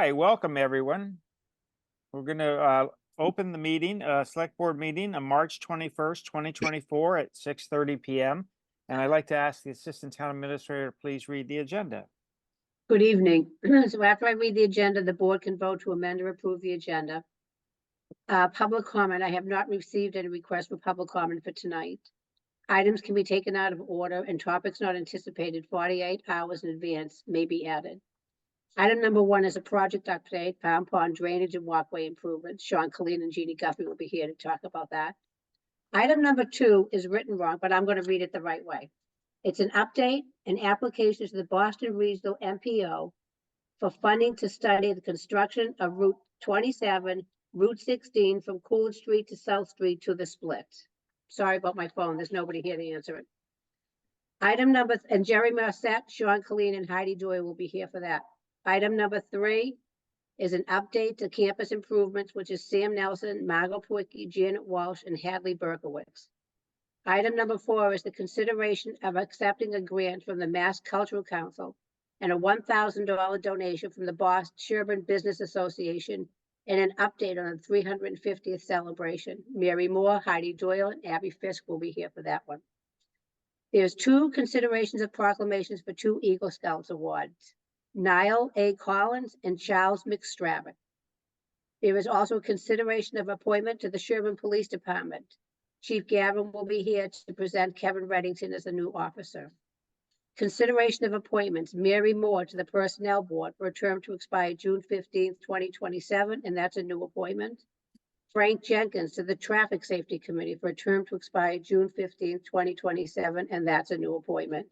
right, welcome everyone. We're going to open the meeting, select board meeting on March 21st, 2024 at 6:30 p.m. And I'd like to ask the assistant town administrator to please read the agenda. Good evening. So after I read the agenda, the board can vote to amend or approve the agenda. Public comment. I have not received any requests for public comment for tonight. Items can be taken out of order and topics not anticipated 48 hours in advance may be added. Item number 1 is a project update, Pound Pond drainage and walkway improvements. Sean Colleen and Jeannie Guffey will be here to talk about that. Item number 2 is written wrong, but I'm going to read it the right way. It's an update and application to the Boston Regional MPO for funding to study the construction of Route 27, Route 16 from Coolidge Street to South Street to the split. Sorry about my phone. There's nobody here to answer it. Item number, and Jerry Marset, Sean Colleen, and Heidi Doyle will be here for that. Item number 3 is an update to campus improvements, which is Sam Nelson, Margot Pwicki, Janet Walsh, and Hadley Berkowitz. Item number 4 is the consideration of accepting a grant from the Mass Cultural Council and a $1,000 donation from the Sherborn Business Association and an update on the 350th celebration. Mary Moore, Heidi Doyle, and Abby Fisk will be here for that one. There's 2 considerations of proclamations for 2 Eagle Scouts awards, Niall A. Collins and Charles McStravick. There is also a consideration of appointment to the Sherborn Police Department. Chief Gavin will be here to present Kevin Reddington as a new officer. Consideration of appointments, Mary Moore to the Personnel Board for a term to expire June 15th, 2027, and that's a new appointment. Frank Jenkins to the Traffic Safety Committee for a term to expire June 15th, 2027, and that's a new appointment.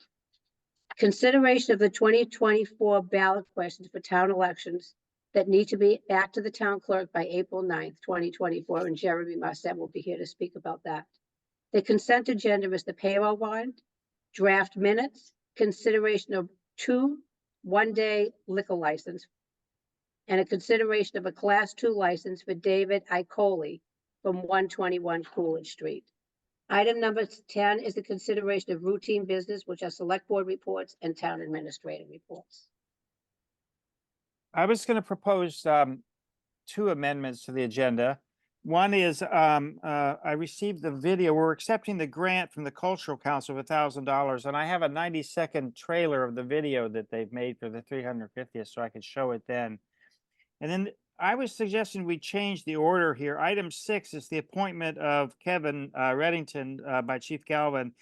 Consideration of the 2024 ballot questions for town elections that need to be back to the town clerk by April 9th, 2024, and Jeremy Marset will be here to speak about that. The consent agenda is the payroll warrant, draft minutes, consideration of 2 one-day liquor license, and a consideration of a Class 2 license for David Icoli from 121 Coolidge Street. Item number 10 is the consideration of routine business, which are select board reports and town administrator reports. I was going to propose 2 amendments to the agenda. One is I received the video. We're accepting the grant from the Cultural Council of $1,000, and I have a 90-second trailer of the video that they've made for the 350th, so I could show it then. And then I was suggesting we change the order here. Item 6 is the appointment of Kevin Reddington by Chief Galvin.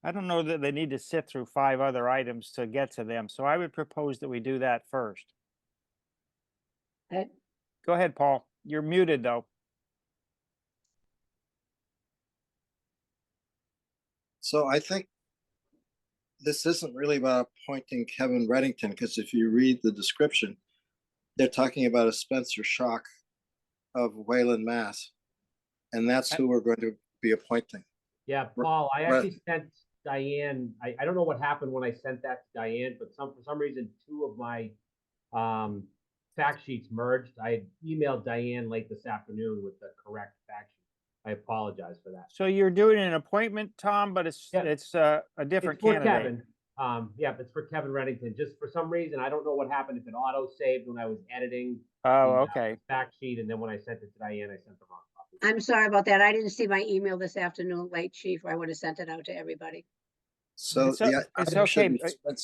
I don't know that they need to sit through 5 other items to get to them, so I would propose that we do that first. Okay. Go ahead, Paul. You're muted, though. So I think this isn't really about appointing Kevin Reddington, because if you read the description, they're talking about a Spencer Schock of Wayland, Mass. And that's who we're going to be appointing. Yeah, Paul, I actually sent Diane, I don't know what happened when I sent that to Diane, but for some reason, 2 of my fact sheets merged. I had emailed Diane late this afternoon with the correct fact sheet. I apologize for that. So you're doing an appointment, Tom, but it's a different candidate. Kevin. Yeah, it's for Kevin Reddington. Just for some reason, I don't know what happened. If it auto saved when I was editing the fact sheet, and then when I sent it to Diane, I sent the wrong copy. I'm sorry about that. I didn't see my email this afternoon late, Chief. I would have sent it out to everybody. So it's okay.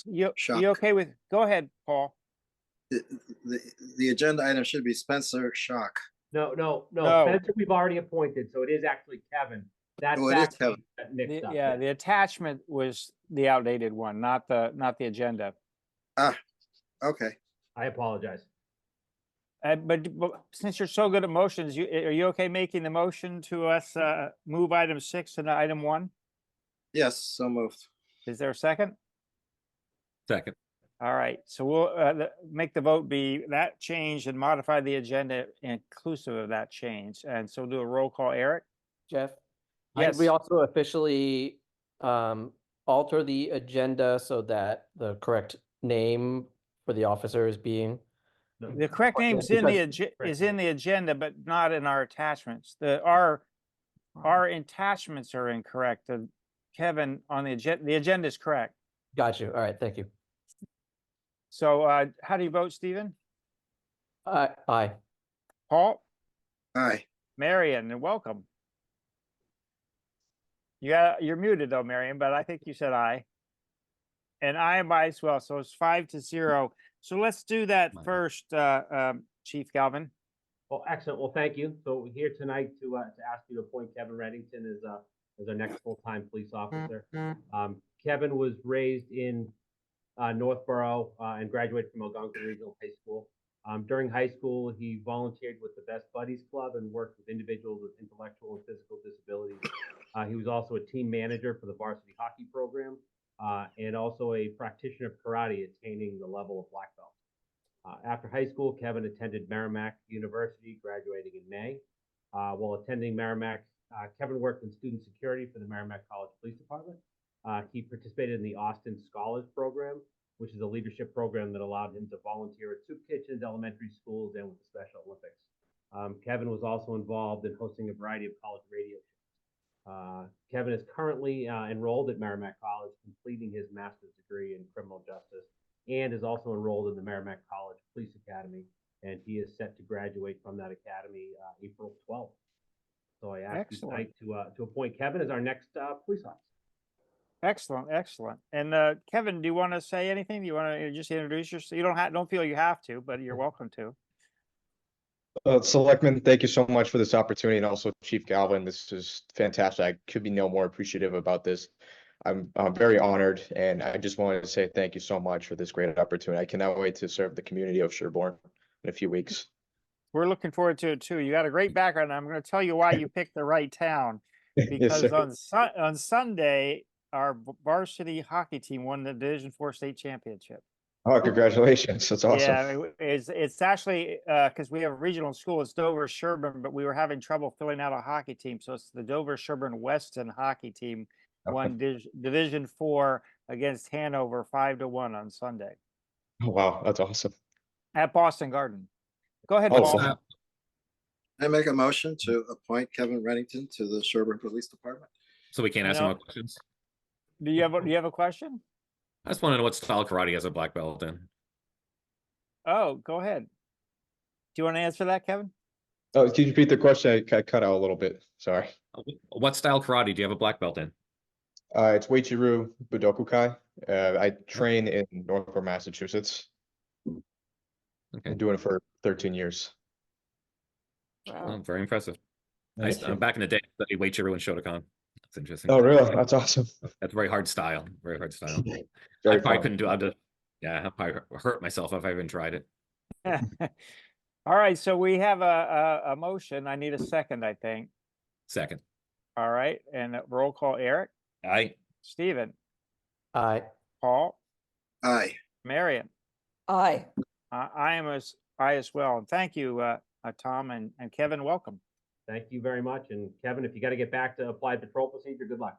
You okay with? Go ahead, Paul. The agenda item should be Spencer Schock. No. Spencer, we've already appointed, so it is actually Kevin. That's it is Kevin. Mixed up. Yeah, the attachment was the outdated one, not the agenda. Okay. I apologize. But since you're so good at motions, are you okay making the motion to us move item 6 to item 1? Yes, so moved. Is there a second? Second. All right, so we'll make the vote be that change and modify the agenda inclusive of that change. And so we'll do a roll call. Eric? Jeff? Yes. We also officially alter the agenda so that the correct name for the officer is being... The correct name is in the agenda, but not in our attachments. Our attachments are incorrect. Kevin, on the agenda is correct. Got you. All right, thank you. So how do you vote, Stephen? Aye. Paul, Aye. Marion, and welcome. You're muted though, Marion, but I think you said aye. And I am aye as well, so it's 5-0. So let's do that Aye. first, Chief Galvin. Well, excellent. Well, thank you. So we're here tonight to ask you to appoint Kevin Reddington as our next full-time police officer. Kevin was raised in Northborough and graduated from Algonquin Regional High School. During high school, he volunteered with the Best Buddies Club and worked with individuals with intellectual and physical disabilities. He was also a team manager for the varsity hockey program and also a practitioner of karate, attaining the level of black belt. After high school, Kevin attended Merrimack University, graduating in May. While attending Merrimack, Kevin worked in student security for the Merrimack College Police Department. He participated in the Austin Scholars Program, which is a leadership program that allowed him to volunteer at soup kitchens, elementary schools, and with the Special Olympics. Kevin was also involved in hosting a variety of college radio shows. Kevin is currently enrolled at Merrimack College, completing his master's degree in criminal justice, and is also enrolled in the Merrimack College Police Academy, and he is set to graduate from that academy April 12th. So I ask you tonight to appoint Kevin as our next police officer. Excellent, excellent. And Kevin, do you want to say anything? Do you want to just introduce yourself? You don't feel you have to, but you're welcome to. Selectman, thank you so much for this opportunity, and also Chief Galvin. This is fantastic. I could be no more appreciative about this. I'm very honored, and I just wanted to say thank you so much for this great opportunity. I cannot wait to serve the community of Sherborn in a few weeks. We're looking forward to it too. You got a great background. I'm going to tell you why you picked the right town, Yes, because sir. on Sunday, our varsity hockey team won the Division 4 state championship. Oh, congratulations. That's awesome. Yeah, it's actually because we have a regional school, it's Dover Sherborn, but we were having trouble filling out a hockey team. So it's the Dover Sherborn Weston hockey team won Division 4 against Hanover 5-1 on Sunday Oh, wow, that's awesome. at Boston Garden. Go ahead, Oh, Paul. so- I make a motion to appoint Kevin Reddington to the Sherborn Police Department. So we can't ask No. him questions? Do you have a question? I just want to know what style karate has a black belt in. Oh, go ahead. Do you want to answer that, Kevin? Oh, can you repeat the question? I cut out a little bit. Sorry. What style karate do you have a black belt in? It's Weichiru Budokukai. I train in Northborough, Massachusetts. Okay. Been doing it for 13 years. Oh, very impressive. Thank you. Back in the day, I studied Weichiru and Shotokan. That's interesting. Oh, really? That's awesome. That's very hard style. Very hard style. I Very probably fun. couldn't do it. Yeah, I probably hurt myself if I even tried it. All right, so we have a motion. I need a second, I think. Second. All right, and roll call, Eric, Aye. Stephen, Aye. Paul, Aye. Marion. Aye. I am aye as well. And thank you, Tom and Kevin. Welcome. Thank you very much. And Kevin, if you got to get back to applied patrol procedure, good luck.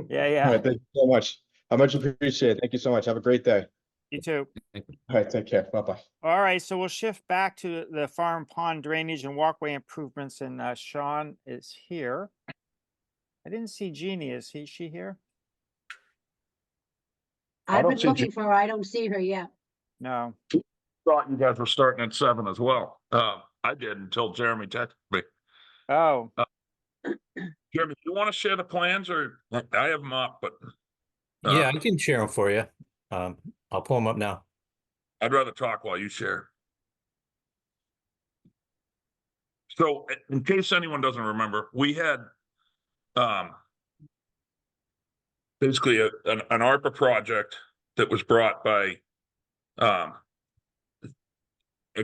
Yeah, All yeah. right, thank you so much. I much appreciate it. Thank you so much. Have a great day. You too. All right, take care. Bye-bye. All right, so we'll shift back to the farm pond drainage and walkway improvements, and Sean is here. I didn't see Jeannie. Is she here? I've don't been see looking for her. I don't see her yet. No. Thought you guys were starting at 7 as well. I did until Jeremy texted me. Oh, Jeremy, do you want to share the plans, or I have them up, but Yeah, I can share them for you. I'll pull them up now. I'd rather talk while you share. So in case anyone doesn't remember, we had basically an ARPA project that was brought by a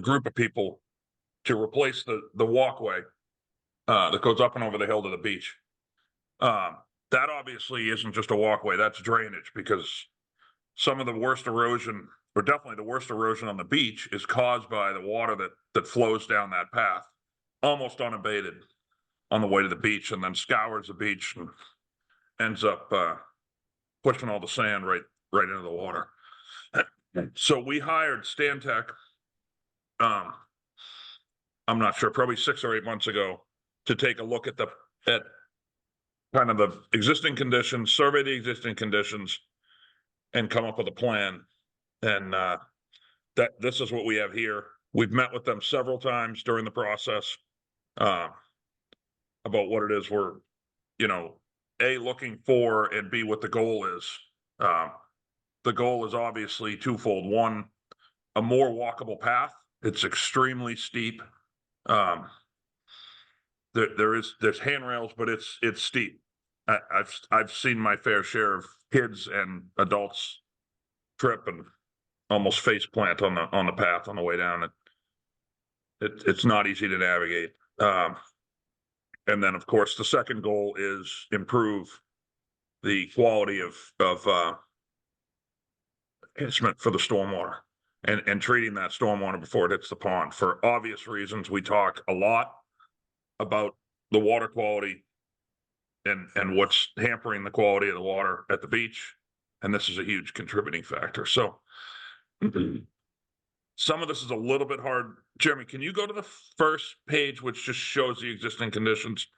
group of people to replace the walkway that goes up and over the hill to the beach. That obviously isn't just a walkway, that's drainage, because some of the worst erosion, or definitely the worst erosion on the beach, is caused by the water that flows down that path, almost unabated on the way to the beach, and then scours the beach and ends up pushing all the sand right into the water. So we hired Stantec, I'm not sure, probably 6 or 8 months ago, to take a look at kind of the existing conditions, survey the existing conditions, and come up with a plan. And this is what we have here. We've met with them several times during the process, about what it is we're, A, looking for, and B, what the goal is. The goal is obviously twofold. One, a more walkable path. It's extremely steep. There's handrails, but it's steep. I've seen my fair share of kids and adults trip and almost face plant on the path on the way down. It's not easy to navigate. And then, of course, the second goal is improve the quality of catchment for the stormwater and treating that stormwater before it hits the pond. For obvious reasons, we talk a lot about the water quality and what's hampering the quality of the water at the beach. And this is a huge contributing factor. So some of this is a little bit hard. Jeremy, can you go to the first page, which just shows the existing conditions?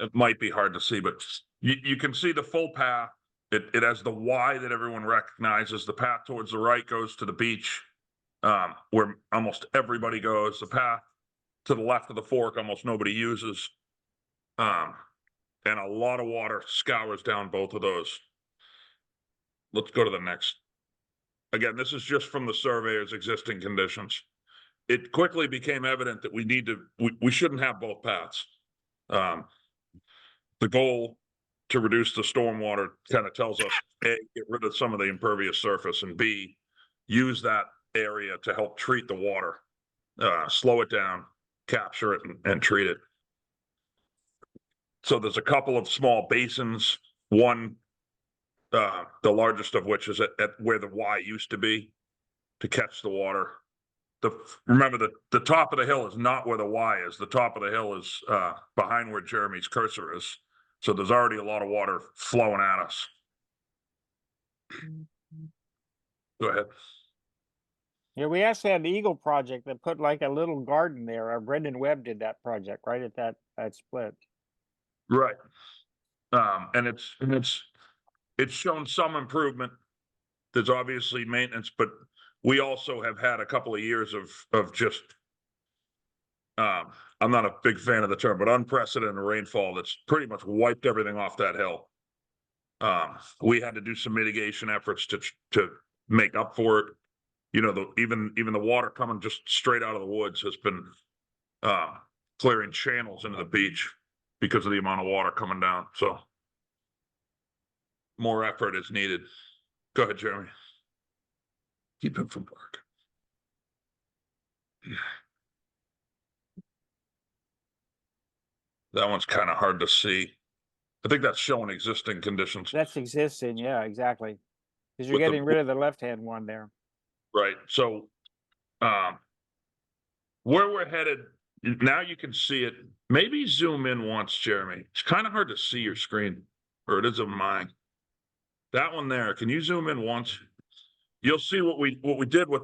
It might be hard to see, but you can see the full path. It has the Y that everyone recognizes. The path towards the right goes to the beach, where almost everybody goes. The path to the left of the fork, almost nobody uses. And a lot of water scours down both of those. Let's go to the next. Again, this is just from the surveyor's existing conditions. It quickly became evident that we shouldn't have both paths. The goal to reduce the stormwater kind of tells us, A, get rid of some of the impervious surface, and B, use that area to help treat the water, slow it down, capture it, and treat it. So there's a couple of small basins, one, the largest of which is at where the Y used to be to catch the water. Remember the top of the hill is not where the Y is. The top of the hill is behind where Jeremy's cursor is. So there's already a lot of water flowing at us. Go ahead. Yeah, we actually had the Eagle project that put like a little garden there. Brendan Webb did that project right at that split. Right. And it's shown some improvement. There's obviously maintenance, but we also have had a couple of years of just, I'm not a big fan of the term, but unprecedented rainfall that's pretty much wiped everything off that hill. We had to do some mitigation efforts to make up for it. Even the water coming just straight out of the woods has been clearing channels into the beach because of the amount of water coming down. So more effort is needed. Go ahead, Jeremy. Keep him from work. That one's kind of hard to see. I think that's showing existing conditions. That's existing, yeah, exactly. Because you're With the- getting rid of the left-hand one there. Right. So where we're headed, now you can see it. Maybe zoom in once, Jeremy. It's kind of hard to see your screen, or it is of mine. That one there, can you zoom in once? You'll see what we did with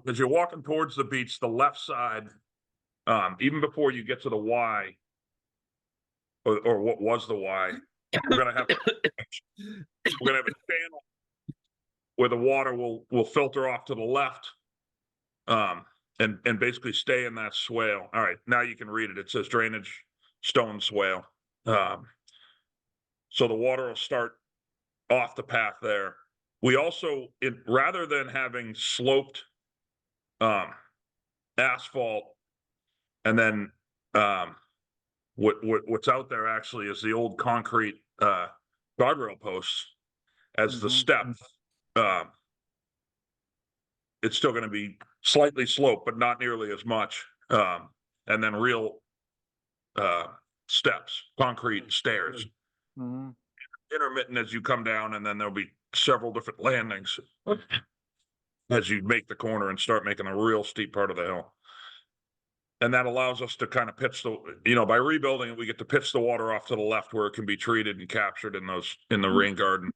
as you're walking towards the beach, the left side, even before you get to the Y, or what was the Y, we're gonna have a channel where the water will filter off to the left, and basically stay in that swale. All right, now you can read it. It says drainage stone swale. So the water will start off the path there. We also, rather than having sloped asphalt, and then what's out there actually is the old concrete guardrail posts as the step. It's still going to be slightly sloped, but not nearly as much. And then real steps, concrete stairs, intermittent as you come down, and then there'll be several different landings as you make the corner and start making a real steep part of the hill. And that allows us to kind of pitch by rebuilding it, we get to pitch the water off to the left where it can be treated and captured in the rain garden.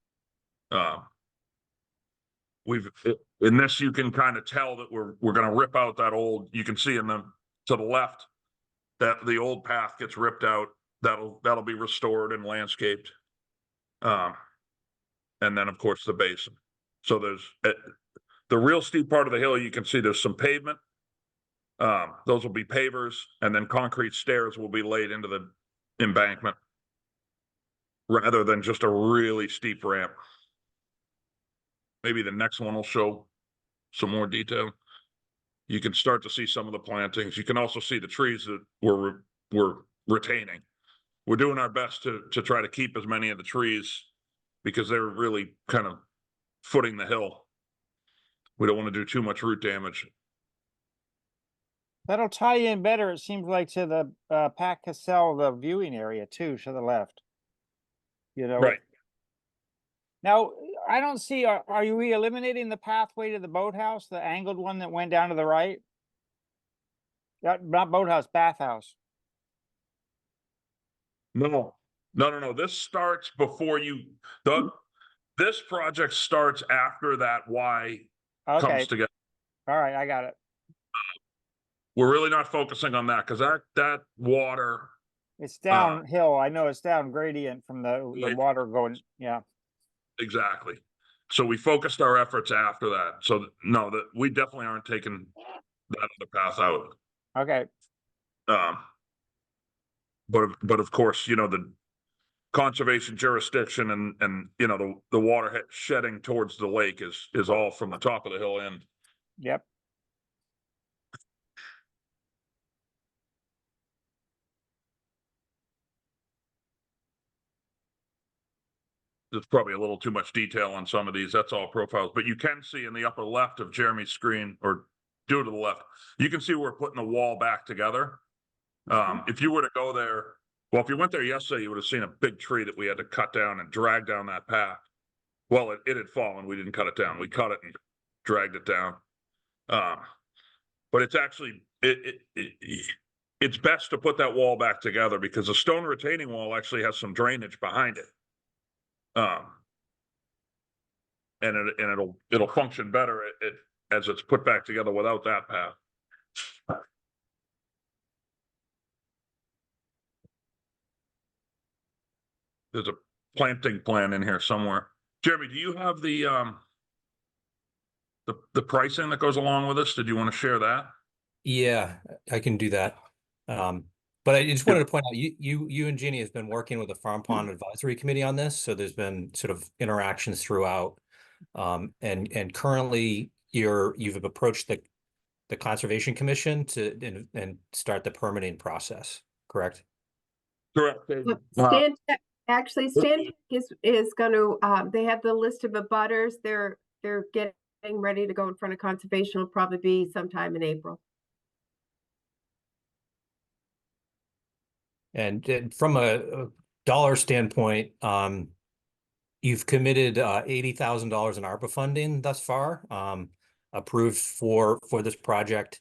In this, you can kind of tell that we're going to rip out that old, you can see to the left that the old path gets ripped out. That'll be restored and landscaped. And then of course the basin. So there's the real steep part of the hill, you can see there's some pavement. Those will be pavers, and then concrete stairs will be laid into the embankment rather than just a really steep ramp. Maybe the next one will show some more detail. You can start to see some of the plantings. You can also see the trees that we're retaining. We're doing our best to try to keep as many of the trees because they're really kind of footing the hill. We don't want to do too much root damage. That'll tie in better, it seems like, to the Pat Cassell, the viewing area too, to the left. You know? Right. Now, I don't see, are you eliminating the pathway to the boathouse, the angled one that went down to the right? Not boathouse, bathhouse. No. This starts before this project starts after that Y Okay, comes together. all right, I got it. We're really not focusing on that because that water, It's downhill. I know it's down gradient from the Right. water going, yeah. exactly. So we focused our efforts after that. So no, that we definitely aren't taking that other path out. Okay, But of course, the conservation jurisdiction and the water shedding towards the lake is all from the top of the hill end. yep. There's probably a little too much detail on some of these. That's all profiles, but you can see in the upper left of Jeremy's screen, or due to the left, you can see we're putting the wall back together. If you were to go there, well, if you went there yesterday, you would have seen a big tree that we had to cut down and drag down that path. Well, it had fallen. We didn't cut it down. We cut it and dragged it down. But it's actually, it's best to put that wall back together because the stone retaining wall actually has some drainage behind it. And it'll function better as it's put back together without that path. There's a planting plan in here somewhere. Jeremy, do you have the pricing that goes along with this? Did you want to share that? Yeah, I can do that. But I just wanted to point out, you and Jeannie has been working with the Farm Pond Advisory Committee on this, so there's been sort of interactions throughout. And currently you've approached the Conservation Commission and start the permitting process, correct? Correct. Stantec, actually, Stantec is going to, they have the list of abutters. They're getting ready to go in front of conservation. Will probably be sometime in April. And from a dollar standpoint, you've committed $80,000 in ARPA funding thus far, approved for this project.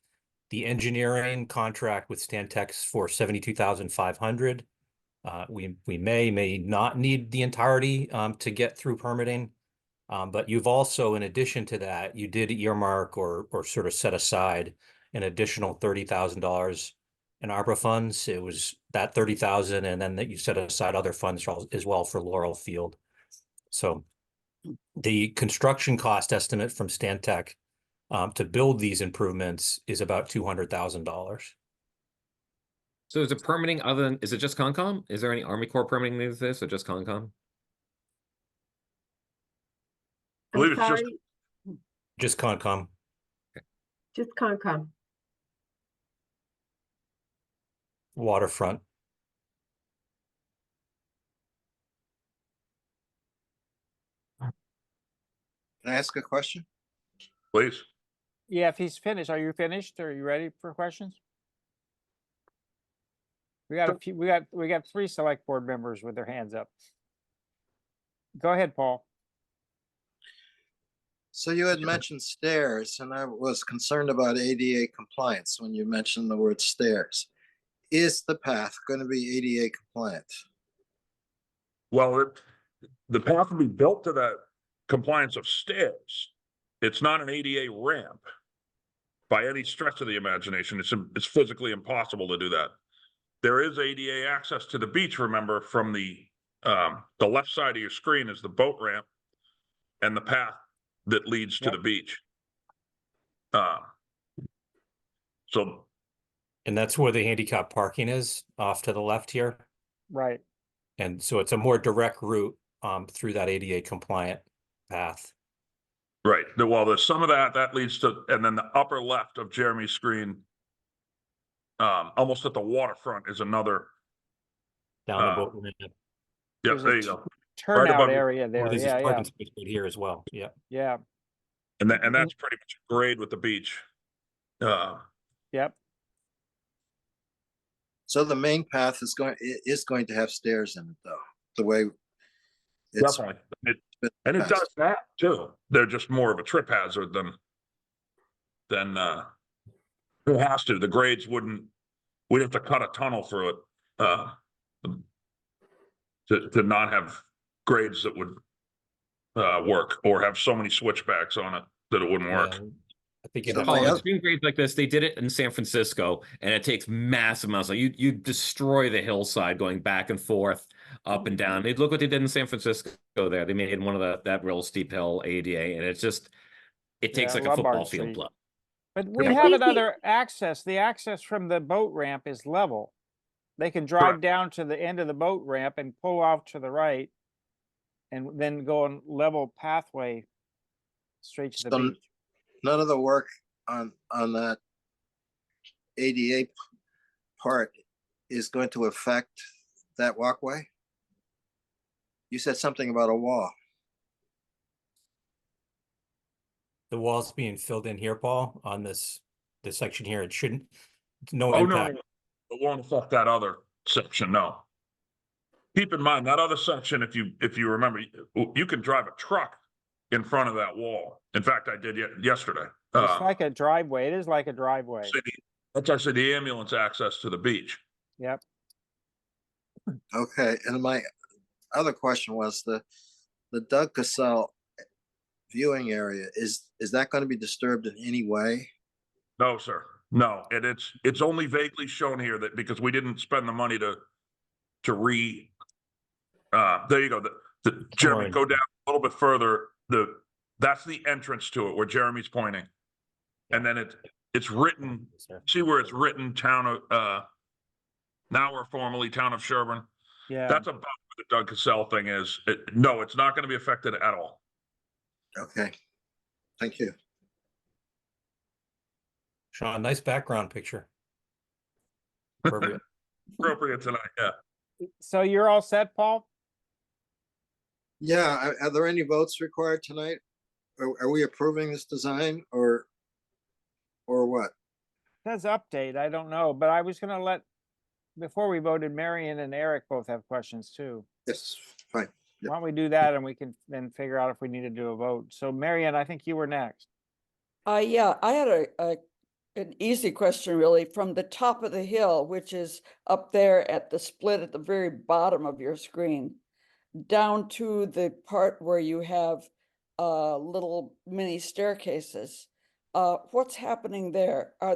The engineering contract with Stantec's for $72,500. We may not need the entirety to get through permitting, but you've also, in addition to that, you did earmark or sort of set aside an additional $30,000 in ARPA funds. It was that $30,000, and then that you set aside other funds as well for Laurel Field. So the construction cost estimate from Stantec to build these improvements is about $200,000. So is it permitting other than, is it just Concom? Is there any Army Corps permitting with this or just Concom? I believe I'm it's sorry, Just Concom. just Concom. Waterfront. Can I ask a question? Please. Yeah, if he's finished, are you finished? Are you ready for questions? We got a few, we got 3 select board members with their hands up. Go ahead, Paul. So you had mentioned stairs, and I was concerned about ADA compliance when you mentioned the word stairs. Is the path going to be ADA compliant? Well, the path will be built to that compliance of stairs. It's not an ADA ramp by any stretch of the imagination. It's physically impossible to do that. There is ADA access to the beach, remember, from the left side of your screen is the boat ramp, and the path that leads to Yep. the beach. So And that's where the handicap parking is off to the left here. Right. And so it's a more direct route through that ADA compliant path. right, well, there's some of that leads to, and then the upper left of Jeremy's screen, almost at the waterfront is another. Down the boat ramp. Yep, There's a there you go. Turnout above you. area Oh, there. there's Yeah, this yeah, parking space right here as well. Yeah. yeah. And that's pretty much grade with the beach. Yep. So the main path is going to have stairs in it though, the way it's. Definitely. And it does that too. They're just more of a trip hazard than it has to. The grades we'd have to cut a tunnel through it, to not have grades that would, work, or have so many switchbacks on it that it wouldn't work. Yeah, I think So it my has. Paul, other- extreme grades like this, they did it in San Francisco, and it takes massive amounts. Like you destroy the hillside going back and forth, up and down. Look what they did in San Francisco. There, they made one of that real steep hill ADA, and it takes Yeah, like a football Lombard field Street. plus. But we Yeah. have think the- another access. The access from the boat ramp is level. They can drive Correct. down to the end of the boat ramp and pull off to the right and then go on level pathway straight to the So beach. none of the work on that ADA part is going to affect that walkway? You said something about a wall. The wall's being filled in here, Paul, on this section here. It shouldn't, no Oh, no, impact. it won't affect that other section, no. Keep in mind, that other section, if you remember, you can drive a truck in front of that wall. In fact, I did yesterday. It's like a driveway. It is like a driveway. That's actually the ambulance access to the beach. Yep. Okay, and my other question was the Doug Cassell viewing area, is that going to be disturbed in any way? No, sir. No, and it's only vaguely shown here that because we didn't spend the money to there you go. Jeremy, go down a little bit further. That's the entrance to it where Jeremy's pointing. And then it's written, see where it's written town of, now we're formally town of Sherborn. Yeah. That's about what the Doug Cassell thing is. No, it's not going to be affected at all. Okay, thank you. Sean, nice background picture. Appropriate. Appropriate tonight, yeah. So you're all set, Paul? Yeah, are there any votes required tonight? Are we approving this design or what? Says update. I don't know, but I was gonna before we voted, Marion and Eric both have questions too. Yes, fine. Yep. Why don't we do that and we can then figure out if we need to do a vote. So Marion, I think you were next. Yeah, I had an easy question really from the top of the hill, which is up there at the split at the very bottom of your screen, down to the part where you have little mini staircases. What's happening there? Are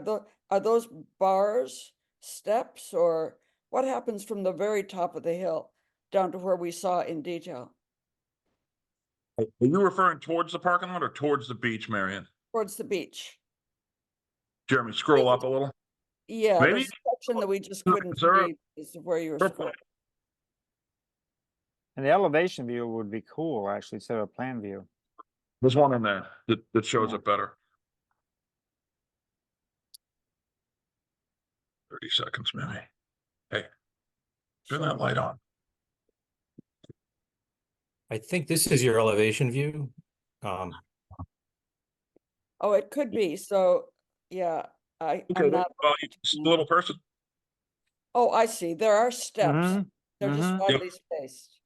those bars, steps, or what happens from the very top of the hill down to where we saw in detail? Are you referring towards the parking lot or towards the beach, Marion? Towards the beach. Jeremy, scroll up a little. Yeah, Maybe- there's a section that we just Is couldn't there a- see is where you were Perfect. scrolling. And the elevation view would be cool, actually, instead of a plan view. There's one in there that shows Yeah. it better. 30 seconds, maybe. Hey, turn that light on. I think this is your elevation view. Oh, it could be. So, yeah, I'm not. It's a little person. Oh, I see. There are steps. Mhm, They're just mhm. widely spaced.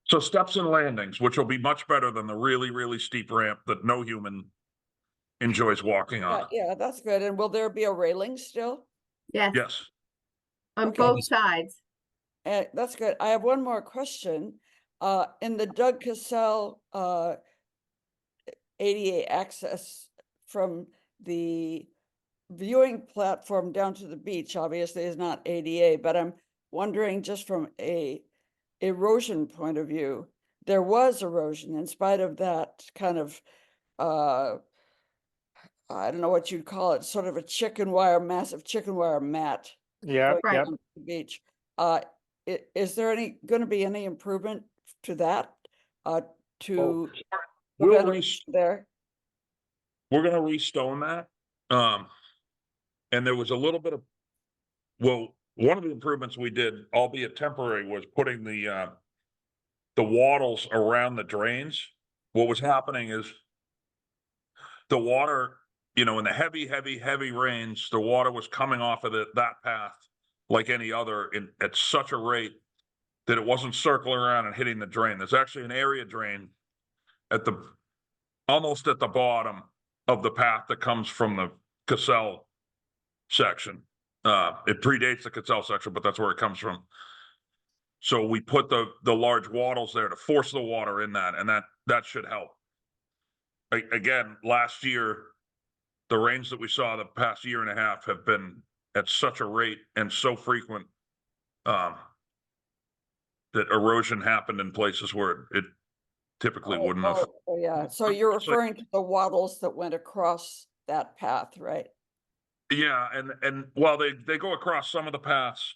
So steps and landings, which will be much better than the really, really steep ramp that no human enjoys walking Yeah, on. yeah, that's good. And will there be a railing still? Yes, Yes. on Okay. both sides. That's good. I have one more question. In the Doug Cassell ADA access from the viewing platform down to the beach, obviously is not ADA, but I'm wondering just from a erosion point of view, there was erosion in spite of that kind of I don't know what you'd call it, sort of a massive chicken wire mat Yeah, going Right. yep. down to the beach. Is there going to be any improvement to that? To We'll prevent re- it there? we're gonna restone that. And there was a little bit of, well, one of the improvements we did, albeit temporary, was putting the wattles around the drains. What was happening is the water, in the heavy rains, the water was coming off of that path like any other at such a rate that it wasn't circling around and hitting the drain. There's actually an area drain almost at the bottom of the path that comes from the Cassell section. It predates the Cassell section, but that's where it comes from. So we put the large wattles there to force the water in that, and that should help. Again, last year, the rains that we saw the past year and a half have been at such a rate and so frequent that erosion happened in places where it typically wouldn't have. Oh, yeah. So you're It's like- referring to the wattles that went across that path, right? Yeah, and while they go across some of the paths,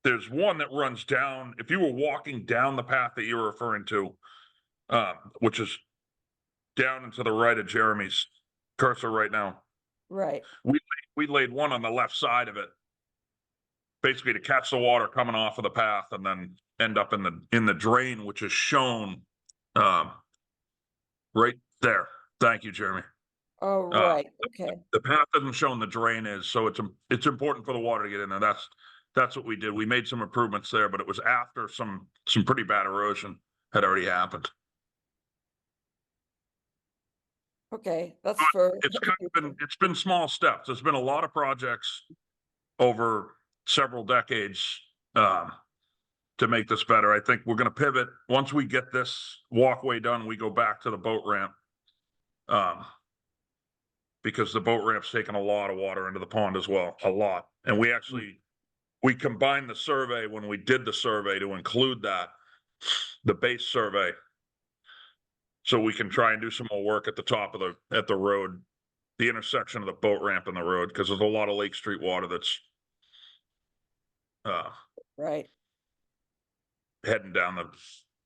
there's one that runs down. If you were walking down the path that you're referring to, which is down and to the right of Jeremy's cursor right now, Right. we laid one on the left side of it, basically to catch the water coming off of the path and then end up in the drain, which is shown right there. Thank you, Jeremy. Oh, right. Okay. The path doesn't show the drain is, so it's important for the water to get in there. That's what we did. We made some improvements there, but it was after some pretty bad erosion had already happened. Okay. That's for. It's been small steps. There's been a lot of projects over several decades to make this better. I think we're going to pivot once we get this walkway done. We go back to the boat ramp because the boat ramp's taking a lot of water into the pond as well, a lot. And we combined the survey when we did the survey to include the base survey, so we can try and do some more work at the top of the road, the intersection of the boat ramp and the road, because there's a lot of Lake Street water that's Right. heading down the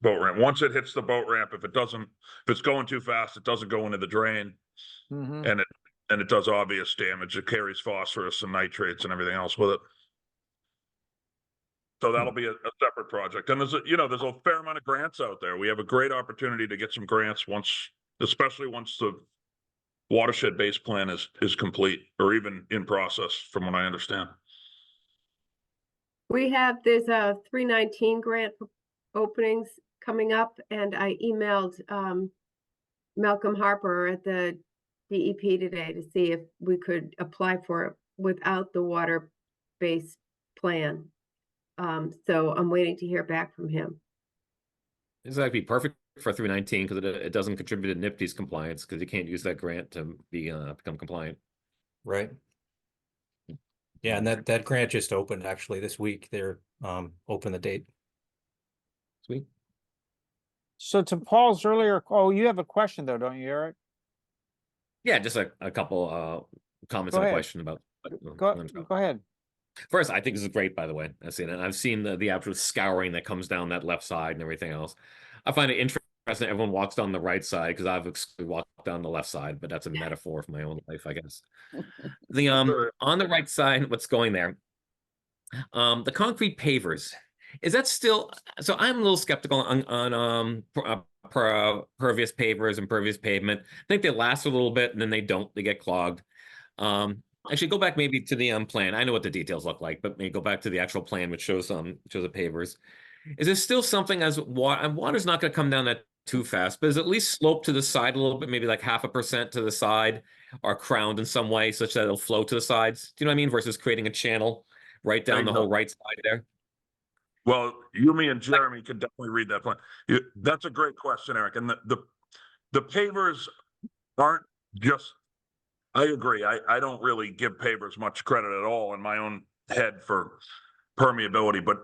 boat ramp. Once it hits the boat ramp, if it's going too fast, it doesn't go into the drain, Mhm. and it does obvious damage. It carries phosphorus and nitrates and everything else with it. So that'll be a separate project. And there's a fair amount of grants out there. We have a great opportunity to get some grants especially once the watershed-based plan is complete, or even in process, from what I understand. There's a 319 grant openings coming up, and I emailed Malcolm Harper at the DEP today to see if we could apply for it without the water-based plan. So I'm waiting to hear back from him. This would be perfect for 319 because it doesn't contribute to NIPD's compliance, because you can't use that grant to become compliant. Right. Yeah, and that grant just opened actually this week. They're open the date. Sweet. So to Paul's earlier, you have a question though, don't you, Eric? Yeah, just a couple comments Go and a ahead. question about. Go ahead. First, I think this is great, by the way. I've seen the actual scouring that comes down that left side and everything else. I find it interesting everyone walks down the right side, because I've walked down the left side, but that's a metaphor for my own life, I guess. On the right side, what's going there? The concrete pavers. Is that still? So I'm a little skeptical on pervious pavers and pervious pavement. I think they last a little bit and then they don't. They get clogged. Actually, go back maybe to the plan. I know what the details look like, but maybe go back to the actual plan, which shows the pavers. Is there still something as water's not going to come down that too fast, but is at least slope to the side a little bit, maybe like 0.5% to the side, or crowned in some way such that it'll flow to the sides? Do you know what I mean? Versus creating a channel right down the whole right side there. Well, you, me, and Jeremy could definitely read that plan. That's a great question, Eric. And the pavers aren't just. I agree. I don't really give pavers much credit at all in my own head for permeability, but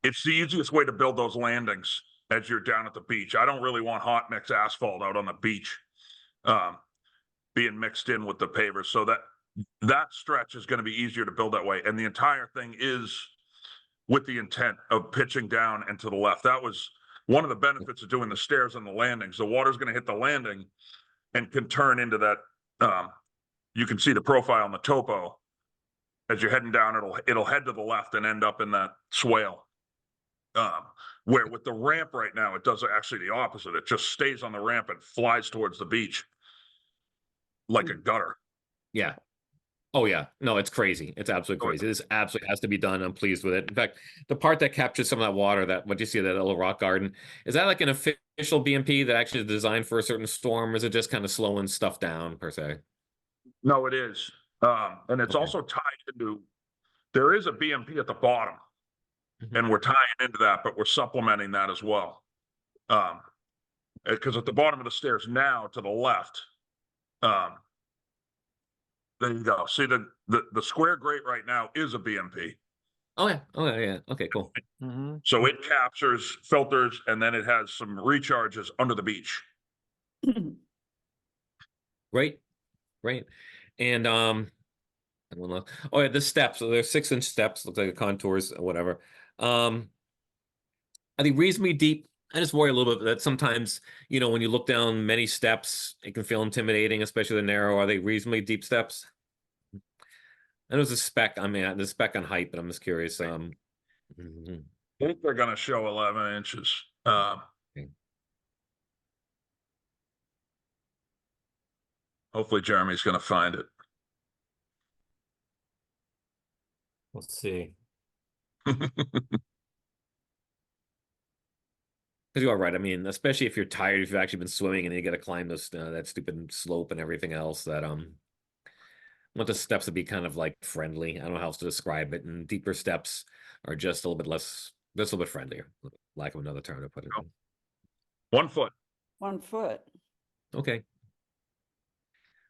it's the easiest way to build those landings as you're down at the beach. I don't really want hot mix asphalt out on the beach, being mixed in with the pavers. So that stretch is going to be easier to build that way. And the entire thing is with the intent of pitching down and to the left. That was one of the benefits of doing the stairs and the landings. The water's going to hit the landing and can turn into that. You can see the profile on the topo. As you're heading down, it'll head to the left and end up in that swale. Where with the ramp right now, it does actually the opposite. It just stays on the ramp and flies towards the beach like a gutter. Yeah. Oh yeah. No, it's crazy. It's absolutely crazy. This absolutely has to be done. I'm pleased with it. In fact, the part that captures some of that water, that what you see, that little rock garden, is that like an official BMP that actually is designed for a certain storm? Or is it just kind of slowing stuff down per se? No, it is. And it's Okay. also tied into, there is a BMP at the bottom, and we're tying into that, but we're supplementing that as well. Because at the bottom of the stairs now to the left, there you go. See the square grate right now is a BMP. Oh yeah. Oh yeah. Yeah. Okay, cool. Mm-hmm. So it captures, filters, and then it has some recharges under the beach. Great. Great. And I don't know. Oh yeah, the steps. So there's 6-inch steps, looks like the contours or whatever. Are they reasonably deep? I just worry a little bit that sometimes, when you look down many steps, it can feel intimidating, especially the narrow. Are they reasonably deep steps? And there's a spec. I mean, the spec on height, but I'm just curious. I think they're going to show 11 inches. Hopefully Jeremy's going to find it. Let's see. Because you are right. I mean, especially if you're tired, if you've actually been swimming and you got to climb this that stupid slope and everything else. That I want the steps to be kind of like friendly. I don't know how else to describe it. And deeper steps are just a little bit less, just a little bit friendlier. Lack of another term to put it in. 1 foot. 1 foot. Okay.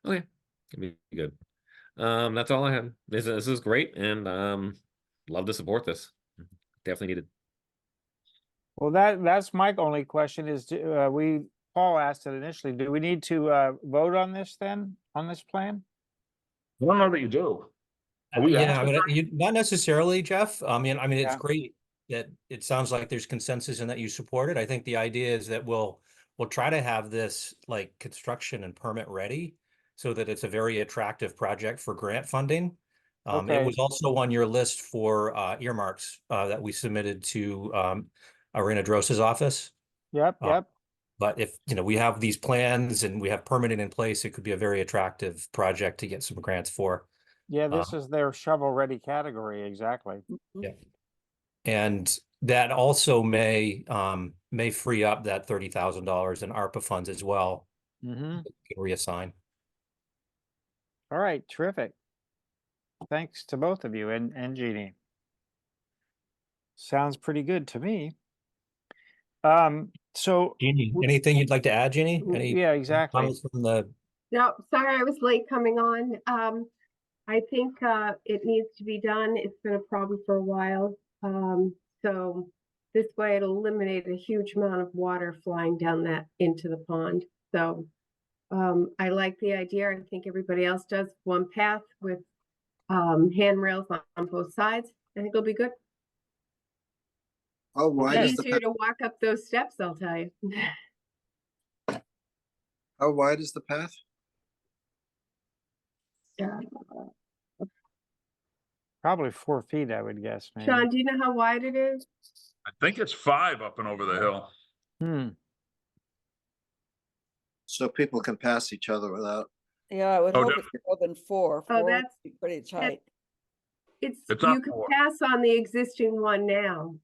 Okay. Can be good. That's all I had. This is great, and love to support this. Definitely needed. Well, that's my only question is, Paul asked it initially, do we need to vote on this then, on this plan? I don't know that you do. Are we Yeah, I asking mean, not necessarily, Jeff. I mean, it's Yeah. great that it sounds like there's consensus and that you support it. I think the idea is that we'll try to have this like construction and permit ready so that it's a very attractive project for grant funding. It Okay. was also on your list for earmarks that we submitted to Irina Dross's office. Yep, yep. But if, we have these plans and we have permitting in place, it could be a very attractive project to get some grants for. Yeah, this is their shovel-ready category, exactly. Yeah. And that also may free up that $30,000 in ARPA funds as well. Mm-hmm. that we can reassign. All right, terrific. Thanks to both of you and Jeannie. Sounds pretty good to me. So Jeannie, anything you'd like to add, Jeannie? Any yeah, exactly. comments from the No, sorry, I was late coming on. I think it needs to be done. It's been a problem for a while. So this way it'll eliminate a huge amount of water flying down into the pond. So I like the idea. I think everybody else does. One path with handrails on both sides. I think it'll be good. How wide is the Easier to walk up those steps, I'll tell you. how wide is the path? Yeah. Probably 4 feet, I would guess, maybe. Sean, do you know how wide it is? I think it's 5 up and over the hill. Hmm. So people can pass each other without. Yeah, I would Oh, hope it's more than 4. Oh, 4 would that's- be pretty tight. It's It's you not can four. pass on the existing one now.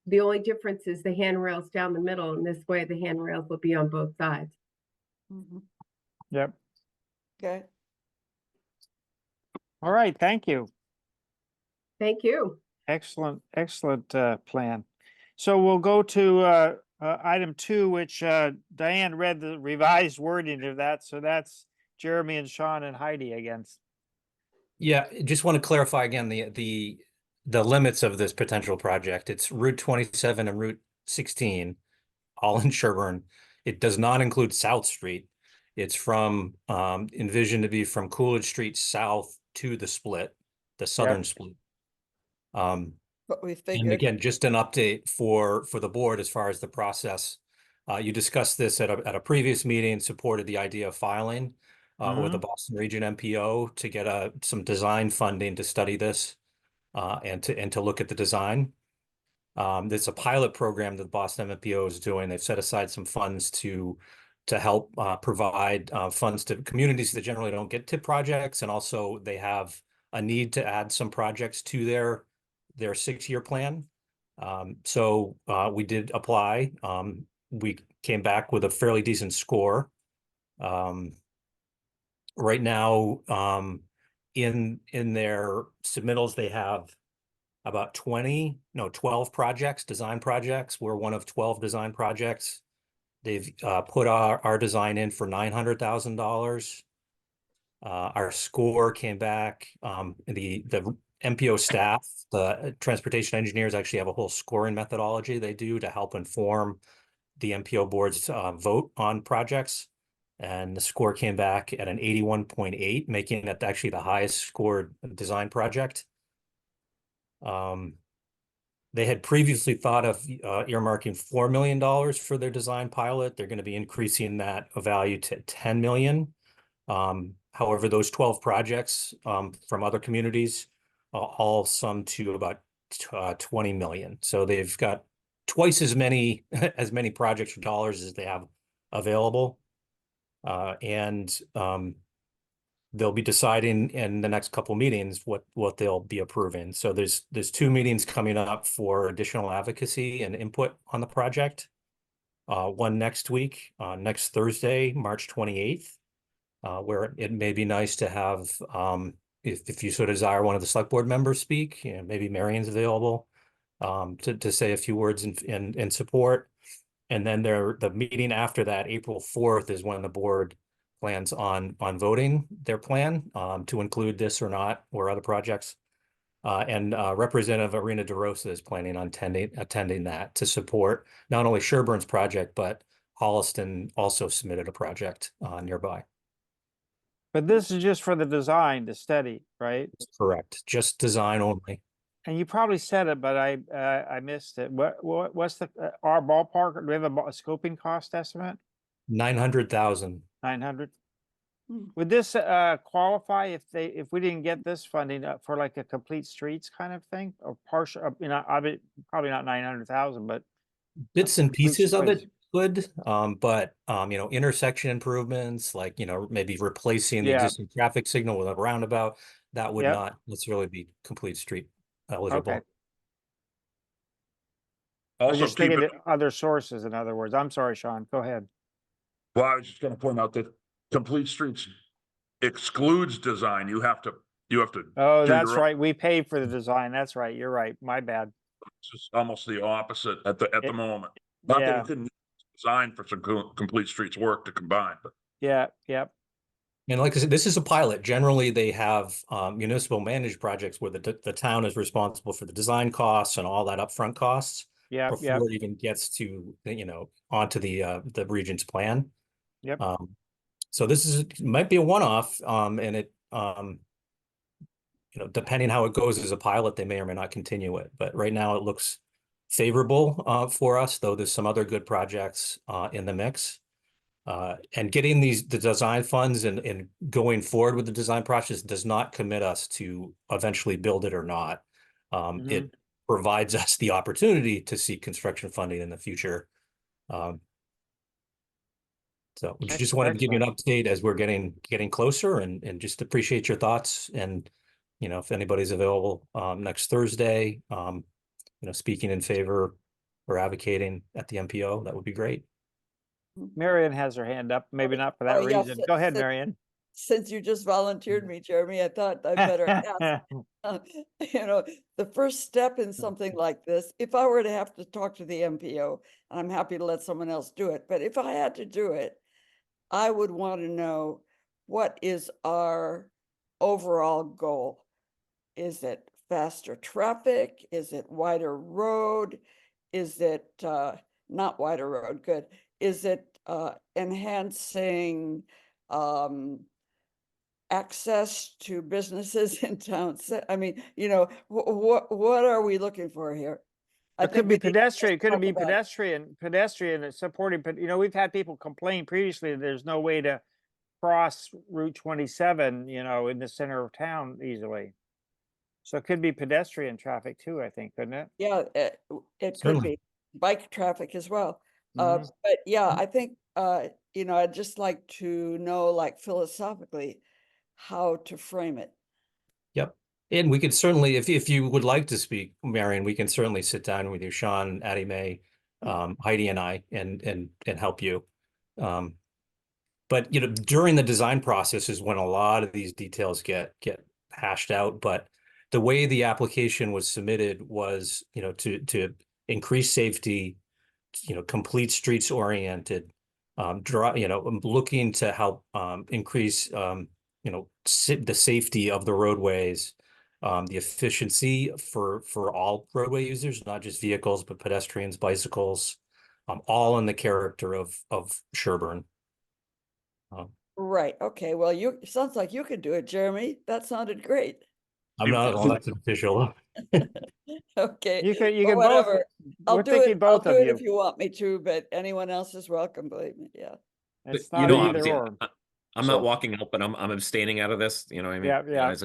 The only difference is the handrails down the middle, and this way the handrails will be on both sides. Mhm. Yep. Okay. All right, thank you. Thank you. Excellent, excellent plan. So we'll go to item 2, which Diane read the revised wording of that. So that's Jeremy and Sean and Heidi again. Yeah, just want to clarify again the limits of this potential project. It's Route 27 and Route 16, all in Sherborn. It does not include South Street. It's from envisioned to be from Coolidge Street south to the split, the southern split. But we And figured, again, just an update for the board as far as the process. You discussed this at a previous meeting, supported the idea of filing with the Boston Region MPO to get some design funding to study this and to look at the design. There's a pilot program that the Boston MPO is doing. They've set aside some funds to help provide funds to communities that generally don't get TIP projects, and also they have a need to add some projects to their 6-year plan. So we did apply. We came back with a fairly decent score. Right now, in their submittals, they have about 12 projects, design projects. We're one of 12 design projects. They've put our design in for $900,000. Our score came back. The MPO staff, the transportation engineers actually have a whole scoring methodology they do to help inform the MPO board's vote on projects. And the score came back at an 81.8, making it actually the highest scored design project. They had previously thought of earmarking $4 million for their design pilot. They're going to be increasing that value to $10 million. However, those 12 projects from other communities all sum to about 20 million. So they've got twice as many projects for dollars as they have available. They'll be deciding in the next couple meetings what they'll be approving. So there's 2 meetings coming up for additional advocacy and input on the project. One next week, next Thursday, March 28th. Where it may be nice to have, if you so desire, one of the select board members speak. Maybe Marion's available to say a few words in support. And then the meeting after that, April 4th, is when the board plans on voting their plan to include this or not, or other projects. And Representative Irina DeRosa is planning on attending that to support not only Sherborn's project, but Holliston also submitted a project nearby. But this is just for the design to study, right? Correct. Just design only. And you probably said it, but I missed it. What's our ballpark? Do we have a scoping cost estimate? 900,000. 900. Hmm. Would this qualify if we didn't get this funding for like a complete streets kind of thing, or partial? Probably not 900,000, but Bits and complete pieces of streets. it could, but intersection improvements, like maybe replacing the Yeah. existing traffic signal with a roundabout, that would Yep. not necessarily be complete street eligible. Okay. I was Also, just keep thinking it, other sources, in other words. I'm sorry, Sean. Go ahead. well, I was just gonna point out that complete streets excludes design. You have to Oh, do that's your own. right. We paid for the design. That's right. You're right. My bad. It's just almost the opposite at the It- moment. Not that Yeah. you couldn't design for some complete streets work to combine, but Yeah. Yep. And like I said, this is a pilot. Generally, they have municipal managed projects where the town is responsible for the design costs and all that upfront costs Yep. before Yep. it even gets to onto the region's plan. Yep. So this might be a one-off, and it depending how it goes as a pilot, they may or may not continue it. But right now, it looks favorable for us, though there's some other good projects in the mix. And getting the design funds and going forward with the design process does not commit us to eventually build it or not. It provides us the opportunity to seek construction funding in the future. So we just wanted to give you an update as we're getting closer, and just appreciate your thoughts. And if anybody's available next Thursday, speaking in favor or advocating at the MPO, that would be great. Marion has her hand up. Maybe not for that Oh, yes, reason. Go ahead, Marion. since you just volunteered me, Jeremy, I thought I better ask. The first step in something like this, if I were to have to talk to the MPO, and I'm happy to let someone else do it, but if I had to do it, I would want to know, what is our overall goal? Is it faster traffic? Is it wider road? is it, not wider road, good. Is it, enhancing, access to businesses in town? I mean, what are we looking for here? I It could think be we need to pedestrian, could it talk be about- pedestrian and supporting, but we've had people complain previously, that there's no way to cross Route 27, in the center of town easily. So it could be pedestrian traffic too, I think, couldn't it? Yeah, it could Certainly. be bike traffic as well. Mhm. But yeah, I think, I'd just like to know, like philosophically, how to frame it. Yep. And we could certainly, if you would like to speak, Marion, we can certainly sit down with you, Sean, Addie Mae, Heidi and I, and help you. But during the design process is when a lot of these details get hashed out. But the way the application was submitted was, to increase safety, complete streets oriented, looking to help increase the safety of the roadways, the efficiency for all roadway users, not just vehicles, but pedestrians, bicycles, all in the character of Sherborn. Right, okay, well, sounds like you could do it, Jeremy. That sounded great. I'm not elected official. Okay. You well, can both, whatever. I'll we're do thinking it, I'll both do of it if you. you want me to, but anyone else is welcome, believe me, yeah. It's But, not either obviously, or. I'm So- not walking out, but I'm abstaining out of this. You know what I mean? Yeah, yeah.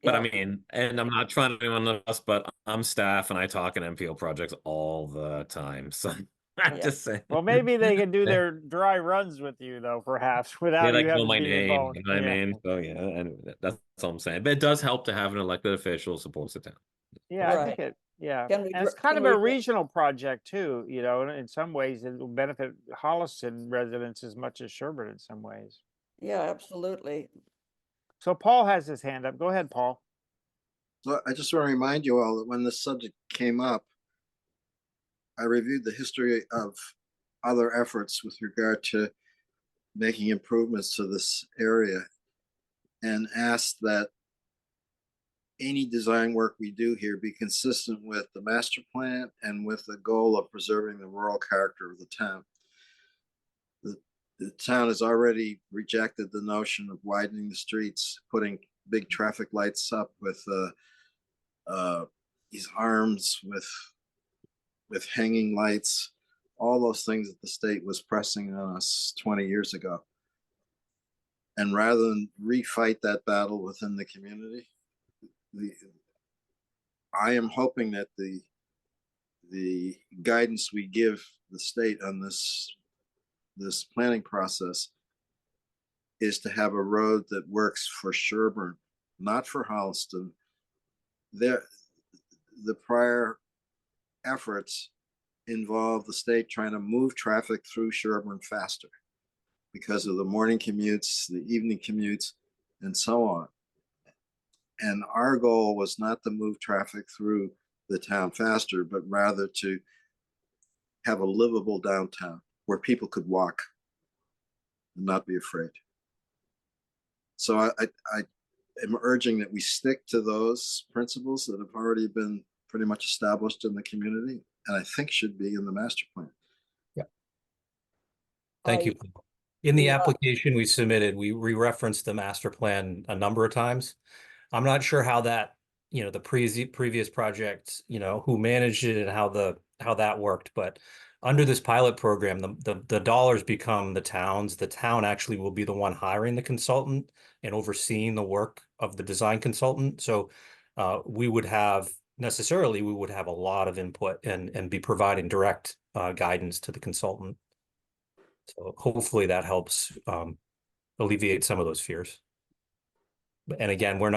But I Yeah. mean, and I'm not trying to be one of us, but I'm staff and I talk in MPO projects all the time. So I'm Yeah. just saying. Well, maybe they can do their dry runs with you though, perhaps, They without like you know having my to be name, involved. you know what I mean? So yeah, and that's all I'm saying. But it does help to have an elected official supports the town. Yeah, I Right. think yeah. Can we And it's dr- kind can of a we dr- regional project too, in some ways it will benefit Holliston residents as much as Sherburne in some ways. Yeah, absolutely. So Paul has his hand up. Go ahead, Paul. So I just want to remind you all that when this subject came up, I reviewed the history of other efforts with regard to making improvements to this area and asked that any design work we do here be consistent with the master plan and with the goal of preserving the rural character of the town. The town has already rejected the notion of widening the streets, putting big traffic lights up with these arms with hanging lights, all those things that the state was pressing on us 20 years ago. And rather than refight that battle within the community, I am hoping that the guidance we give the state on this planning process is to have a road that works for Sherborn, not for Holliston. The prior efforts involve the state trying to move traffic through Sherborn faster because of the morning commutes, the evening commutes, and so on. And our goal was not to move traffic through the town faster, but rather to have a livable downtown where people could walk and not be afraid. So I am urging that we stick to those principles that have already been pretty much established in the community, and I think should be in the master plan. Thank you. In the Yeah. application we submitted, we referenced the master plan a number of times. I'm not sure how that, the previous project, who managed it and how that worked, but under this pilot program, the dollars become the town's. The town actually will be the one hiring the consultant and overseeing the work of the design consultant. So we would have a lot of input and be providing direct guidance to the consultant. So hopefully that helps alleviate some of those fears. And again, we're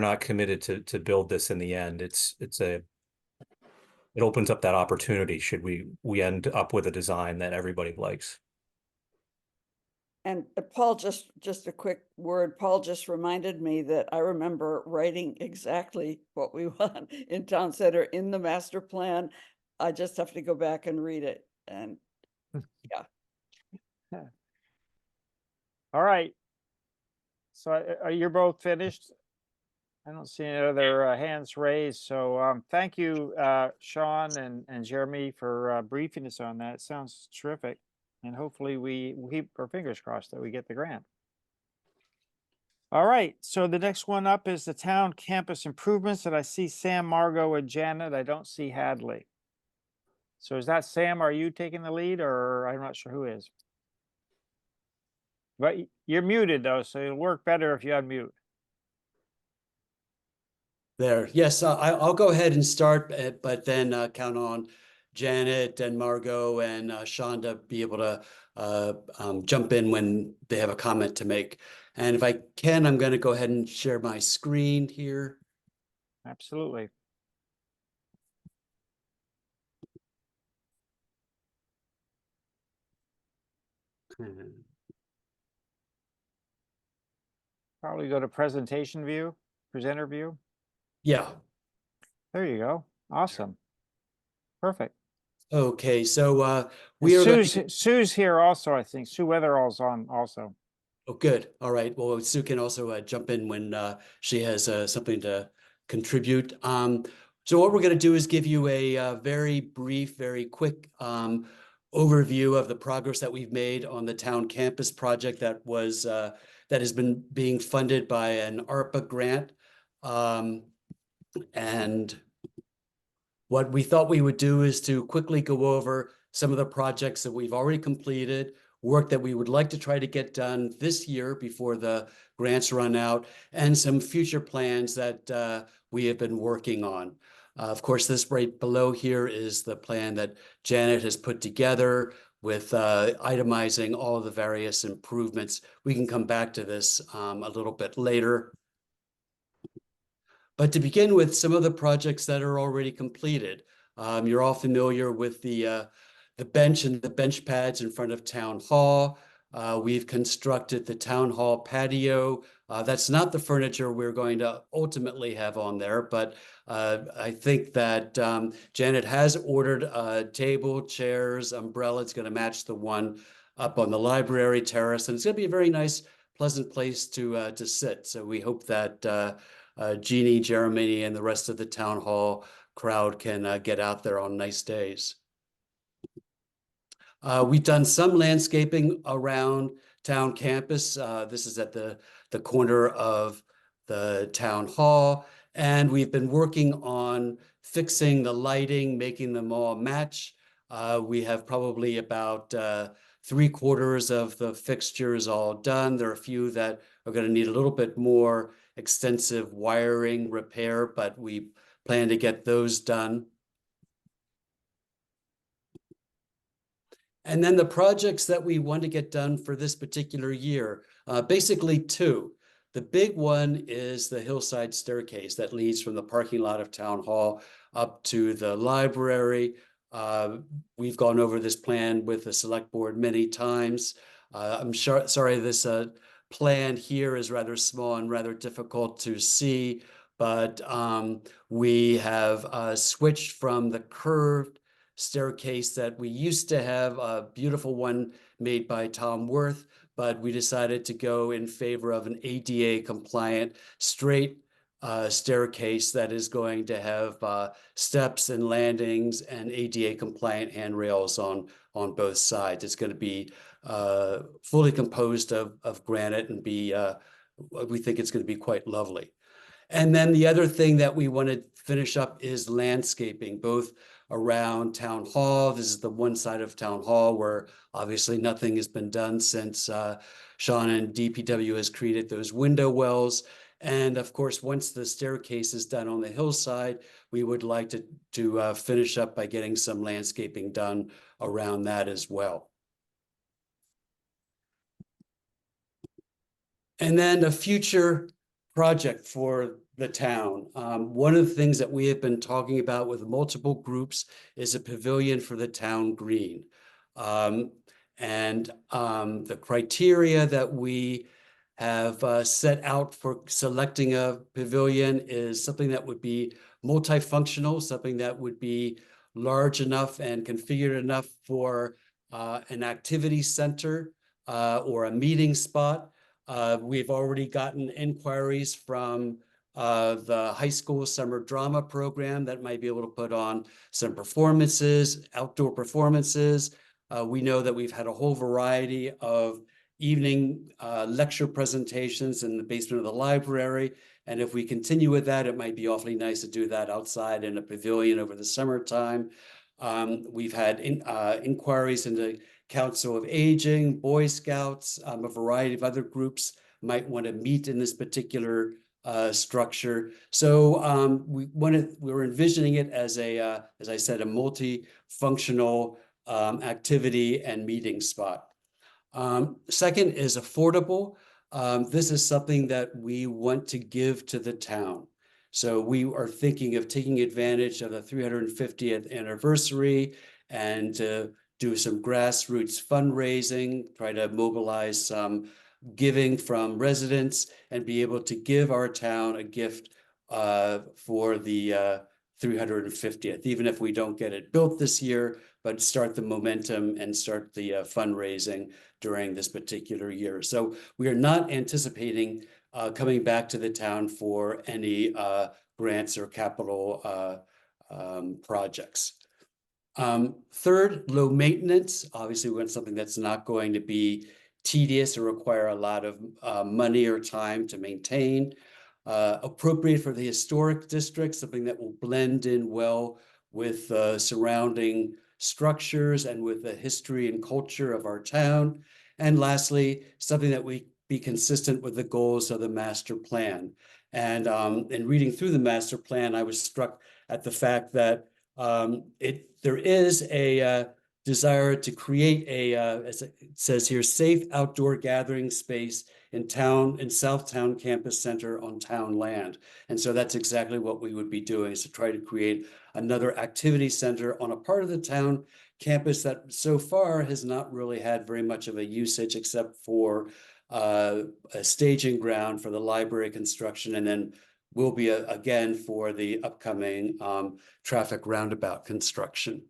not committed to build this in the end. It opens up that opportunity should we end up with a design that everybody likes. And Paul, just a quick word, Paul just reminded me that I remember writing exactly what we want in town center in the master plan. I just have to go back and read it, and All right. So you're both finished? I don't see any other hands raised, so thank you, Sean and Jeremy for briefing us on that. It sounds terrific. And hopefully we'll keep our fingers crossed that we get the grant. All right, so the next one up is the town campus improvements, and I see Sam, Margot, and Janet. I don't see Hadley. So is that Sam? Are you taking the lead, or I'm not sure who is? But you're muted though, so it'll work better if you unmute. There, yes, I'll go ahead and start, but then count on Janet and Margot and Sean to be able to jump in when they have a comment to make. And if I can, I'm going to go ahead and share my screen here. Absolutely. Probably go to presentation view, presenter view. Yeah. There you go. Awesome. Perfect. Okay, so And we are going to... Sue's here also, I think. Sue Weatherall's on also. Oh, good. All right. Well, Sue can also jump in when she has something to contribute. So what we're going to do is give you a very brief, very quick overview of the progress that we've made on the town campus project that has been being funded by an ARPA grant. And what we thought we would do is to quickly go over some of the projects that we've already completed, work that we would like to try to get done this year before the grants run out, and some future plans that we have been working on. Of course, this right below here is the plan that Janet has put together with itemizing all of the various improvements. We can come back to this a little bit later. But to begin with, some of the projects that are already completed. You're all familiar with the bench and the bench pads in front of Town Hall. We've constructed the Town Hall patio. That's not the furniture we're going to ultimately have on there, but I think that Janet has ordered a table, chairs, umbrella. It's going to match the one up on the library terrace, and it's going to be a very nice, pleasant place to sit. So we hope that Jeannie, Jeremy, and the rest of the town hall crowd can get out there on nice days. We've done some landscaping around town campus. This is at the corner of the town hall. And we've been working on fixing the lighting, making them all match. We have probably about 3/4 of the fixtures all done. There are a few that are going to need a little bit more extensive wiring repair, but we plan to get those done. And then the projects that we want to get done for this particular year, basically two. The big one is the hillside staircase that leads from the parking lot of Town Hall up to the library. We've gone over this plan with the select board many times. I'm sorry this plan here is rather small and rather difficult to see, but we have switched from the curved staircase that we used to have, a beautiful one made by Tom Worth, but we decided to go in favor of an ADA compliant straight staircase that is going to have steps and landings and ADA compliant handrails on both sides. It's going to be fully composed of granite and we think it's going to be quite lovely. And then the other thing that we want to finish up is landscaping, both around Town Hall. This is the one side of Town Hall where obviously nothing has been done since Sean and DPW has created those window wells. And of course, once the staircase is done on the hillside, we would like to finish up by getting some landscaping done around that as well. And then a future project for the town. One of the things that we have been talking about with multiple groups is a pavilion for the town green. The criteria that we have set out for selecting a pavilion is something that would be multifunctional, something that would be large enough and configured enough for an activity center or a meeting spot. We've already gotten inquiries from the high school summer drama program that might be able to put on some performances, outdoor performances. We know that we've had a whole variety of evening lecture presentations in the basement of the library. And if we continue with that, it might be awfully nice to do that outside in a pavilion over the summertime. We've had inquiries into Council of Aging, Boy Scouts, a variety of other groups might want to meet in this particular structure. So we're envisioning it as as I said, a multi-functional activity and meeting spot. Second is affordable. This is something that we want to give to the town. So we are thinking of taking advantage of the 350th anniversary and to do some grassroots fundraising, try to mobilize some giving from residents and be able to give our town a gift for the 350th, even if we don't get it built this year, but start the momentum and start the fundraising during this particular year. So we are not anticipating coming back to the town for any grants or capital projects. Third, low maintenance. Obviously, we want something that's not going to be tedious or require a lot of money or time to maintain. Appropriate for the historic district, something that will blend in well with surrounding structures and with the history and culture of our town. And lastly, something that we be consistent with the goals of the master plan. And in reading through the master plan, I was struck at the fact that there is a desire to create a, as it says here, safe outdoor gathering space in Southtown Campus Center on town land. And so that's exactly what we would be doing, is to try to create another activity center on a part of the town campus that so far has not really had very much of a usage except for a staging ground for the library construction, and then will be again for the upcoming traffic roundabout construction.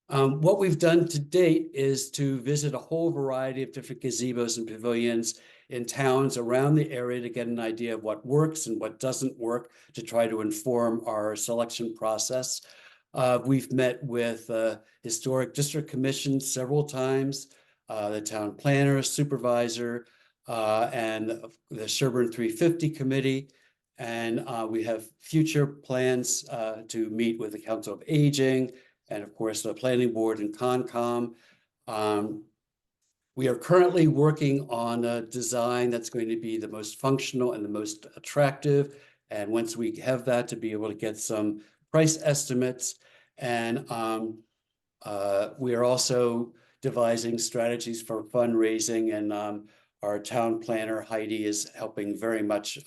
What we've done to date is to visit a whole variety of different gazebos and pavilions in towns around the area to get an idea of what works and what doesn't work to try to inform our selection process. We've met with Historic District Commission several times, the town planner, supervisor, and the Sherborn 350 committee. And we have future plans to meet with the Council of Aging, and of course, the planning board and Concom. We are currently working on a design that's going to be the most functional and the most attractive. And once we have that, to be able to get some price estimates. And we are also devising strategies for fundraising. And our town planner, Heidi, is helping very much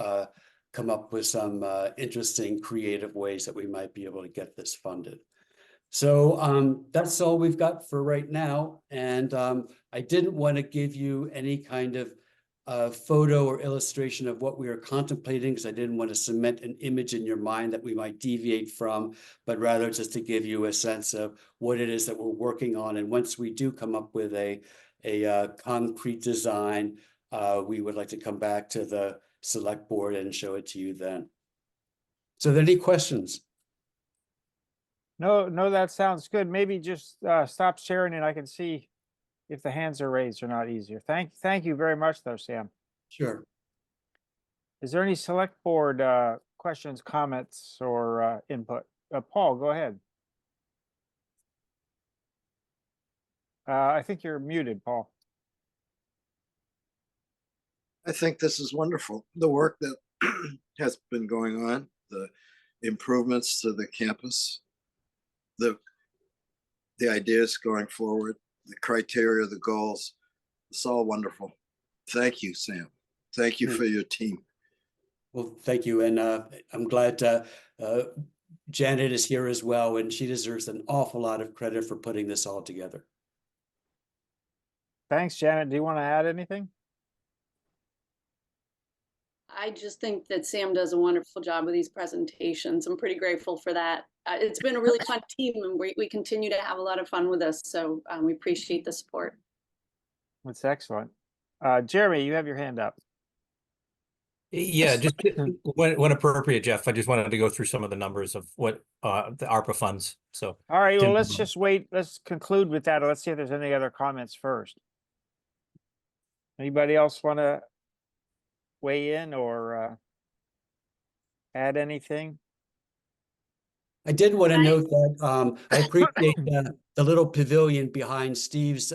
come up with some interesting creative ways that we might be able to get this funded. So that's all we've got for right now. And I didn't want to give you any kind of photo or illustration of what we are contemplating, because I didn't want to cement an image in your mind that we might deviate from, but rather just to give you a sense of what it is that we're working on. And once we do come up with a concrete design, we would like to come back to the select board and show it to you then. So are there any questions? No, that sounds good. Maybe just stop sharing and I can see if the hands are raised or not easier. Thank you very much though, Sam. Sure. Is there any select board questions, comments, or input? Paul, go ahead. I think you're muted, Paul. I think this is wonderful. The work that has been going on, the improvements to the campus, the ideas going forward, the criteria, the goals, it's all wonderful. Thank you, Sam. Thank you for your team. Well, thank you. And I'm glad Janet is here as well, and she deserves an awful lot of credit for putting this all together. Thanks, Janet. Do you want to add anything? I just think that Sam does a wonderful job with these presentations. I'm pretty grateful for that. It's been a really fun team, and we continue to have a lot of fun with us. So we appreciate the support. That's excellent. Jeremy, you have your hand up. Yeah, just when appropriate, Jeff, I just wanted to go through some of the numbers of what the ARPA funds. So All right, well, Tim- let's just wait. Let's conclude with that. Let's see if there's any other comments first. Anybody else want to weigh in or add anything? I did want to I- note that I appreciate the little pavilion behind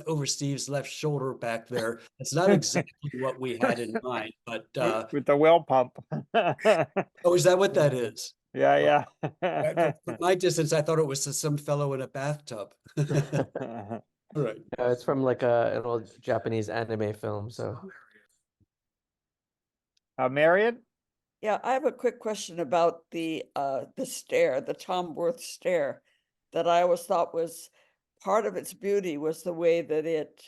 over Steve's left shoulder back there. It's not exactly what we had in mind, but With the well pump. oh, is that what that is? Yeah, From my distance, I thought it was some fellow in a bathtub. yeah. All right. It's from like an old Japanese anime film. So Marion? Yeah, I have a quick question about the stair, the Tom Worth stair, that I always thought was part of its beauty was the way that it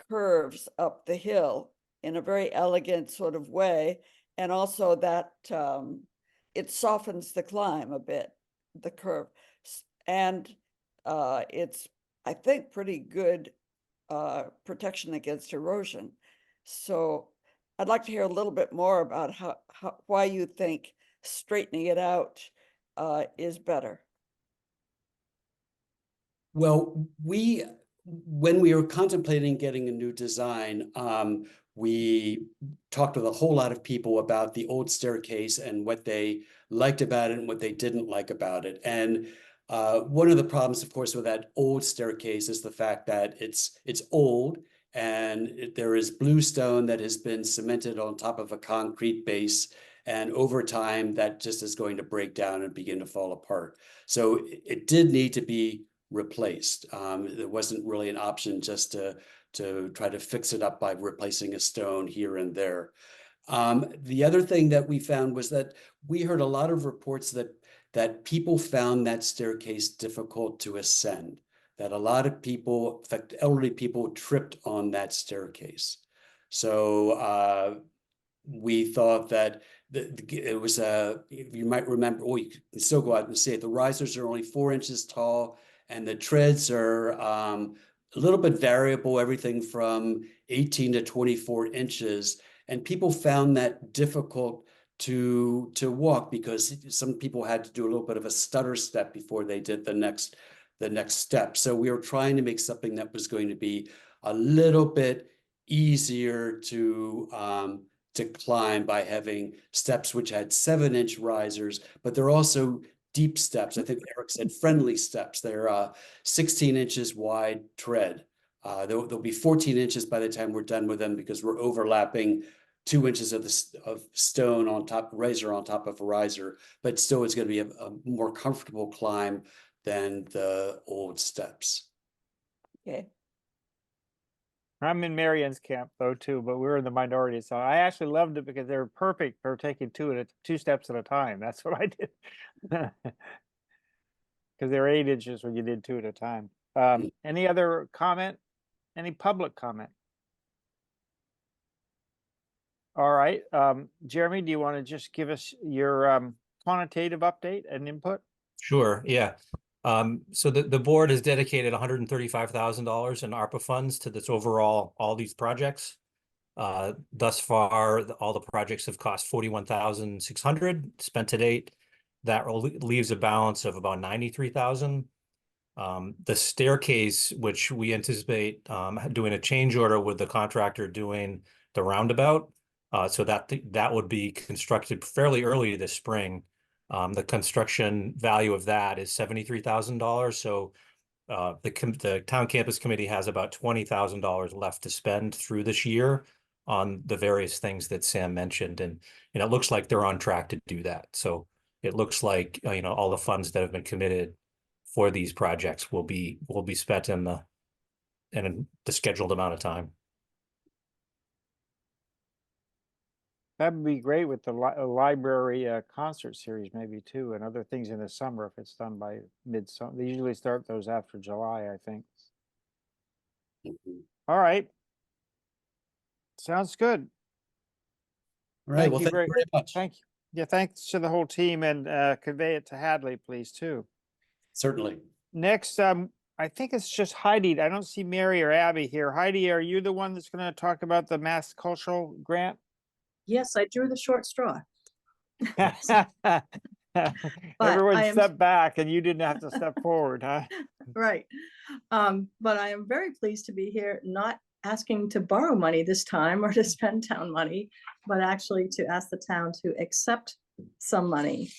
curves up the hill in a very elegant sort of way, and also that it softens the climb a bit, the curve, and it's, I think, pretty good protection against erosion. So I'd like to hear a little bit more about why you think straightening it out is better. Well, when we were contemplating getting a new design, we talked with a whole lot of people about the old staircase and what they liked about it and what they didn't like about it. And one of the problems, of course, with that old staircase is the fact that it's old and there is bluestone that has been cemented on top of a concrete base. And over time, that just is going to break down and begin to fall apart. So it did need to be replaced. There wasn't really an option just to try to fix it up by replacing a stone here and there. The other thing that we found was that we heard a lot of reports that people found that staircase difficult to ascend, that a lot of people, in fact, elderly people tripped on that staircase. So we thought that it was you might remember, or you can still go out and see it. The risers are only 4 inches tall, and the treads are a little bit variable, everything from 18 to 24 inches. And people found that difficult to walk because some people had to do a little bit of a stutter step before they did the next step. So we were trying to make something that was going to be a little bit easier to climb by having steps which had 7-inch risers, but they're also deep steps. I think Eric said friendly steps. They're 16 inches wide tread. There'll be 14 inches by the time we're done with them because we're overlapping 2 inches of stone on top, riser on top of a riser, but still it's going to be a more comfortable climb than the old steps. Okay. I'm in Marion's camp though too, but we're in the minority. So I actually loved it because they're perfect for taking two steps at a time. That's what I did. Because they're 8 inches when you did 2 at a time. Any other comment? Any public comment? All right. Jeremy, do you want to just give us your quantitative update and input? Sure, yeah. So the board has dedicated $135,000 in ARPA funds to this overall, all these projects. Thus far, all the projects have cost $41,600 spent to date. That leaves a balance of about $93,000. The staircase, which we anticipate doing a change order with the contractor doing the roundabout, so that would be constructed fairly early this spring. The construction value of that is $73,000. So the town campus committee has about $20,000 left to spend through this year on the various things that Sam mentioned, and it looks like they're on track to do that. So it looks like all the funds that have been committed for these projects will be spent in the scheduled amount of time. That would be great with the library concert series maybe too, and other things in the summer if it's done by mid-summer. They usually start those after July, I think. All right. Sounds good. All right, well, thank you very much. Thank you. Yeah, thanks to the whole team, and convey it to Hadley, please, too. Certainly. Next, I think it's just Heidi. I don't see Mary or Abby here. Heidi, are you the one that's going to talk about the Mass Cultural Grant? Yes, I drew the short straw. Everyone I am- stepped back and you didn't have to step forward, huh? Right. But I am very pleased to be here, not asking to borrow money this time or to spend town money, but actually to ask the town to accept some money.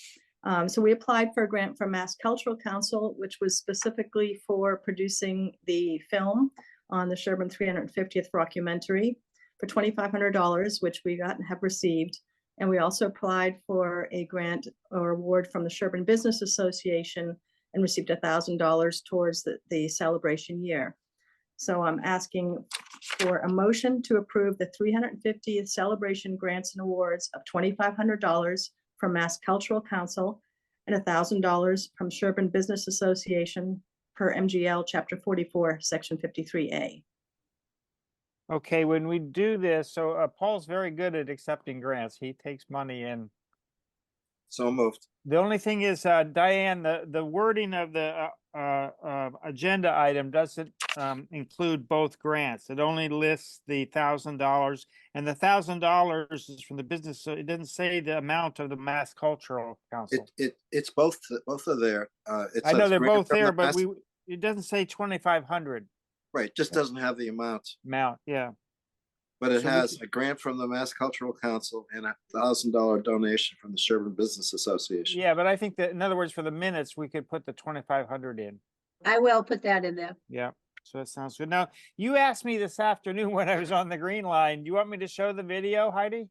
So we applied for a grant from Mass Cultural Council, which was specifically for producing the film on the Sherborn 350th rockumentary for $2,500, which we got and have received. And we also applied for a grant or award from the Sherborn Business Association and received $1,000 towards the celebration year. So I'm asking for a motion to approve the 350th celebration grants and awards of $2,500 from Mass Cultural Council and $1,000 from Sherborn Business Association per MGL Chapter 44, Section 53A. Okay, when we do this, so Paul's very good at accepting grants. He takes money in. So moved. The only thing is, Diane, the wording of the agenda item doesn't include both grants. It only lists the $1,000, and the $1,000 is from the business. So it doesn't say the amount of the Mass Cultural Council. It's both are there. It I know says they're grant both from the there, but Mass- it doesn't say 2,500 right, just doesn't have the amount, amount. Yeah. but it So we has can- a grant from the Mass Cultural Council and $1,000 donation from the Sherborn Business Association. Yeah, but I think that, in other words, for the minutes, we could put the 2,500 in. I will put that in there. Yeah, so that sounds good. Now, you asked me this afternoon when I was on the green line, do you want me to show the video, Heidi?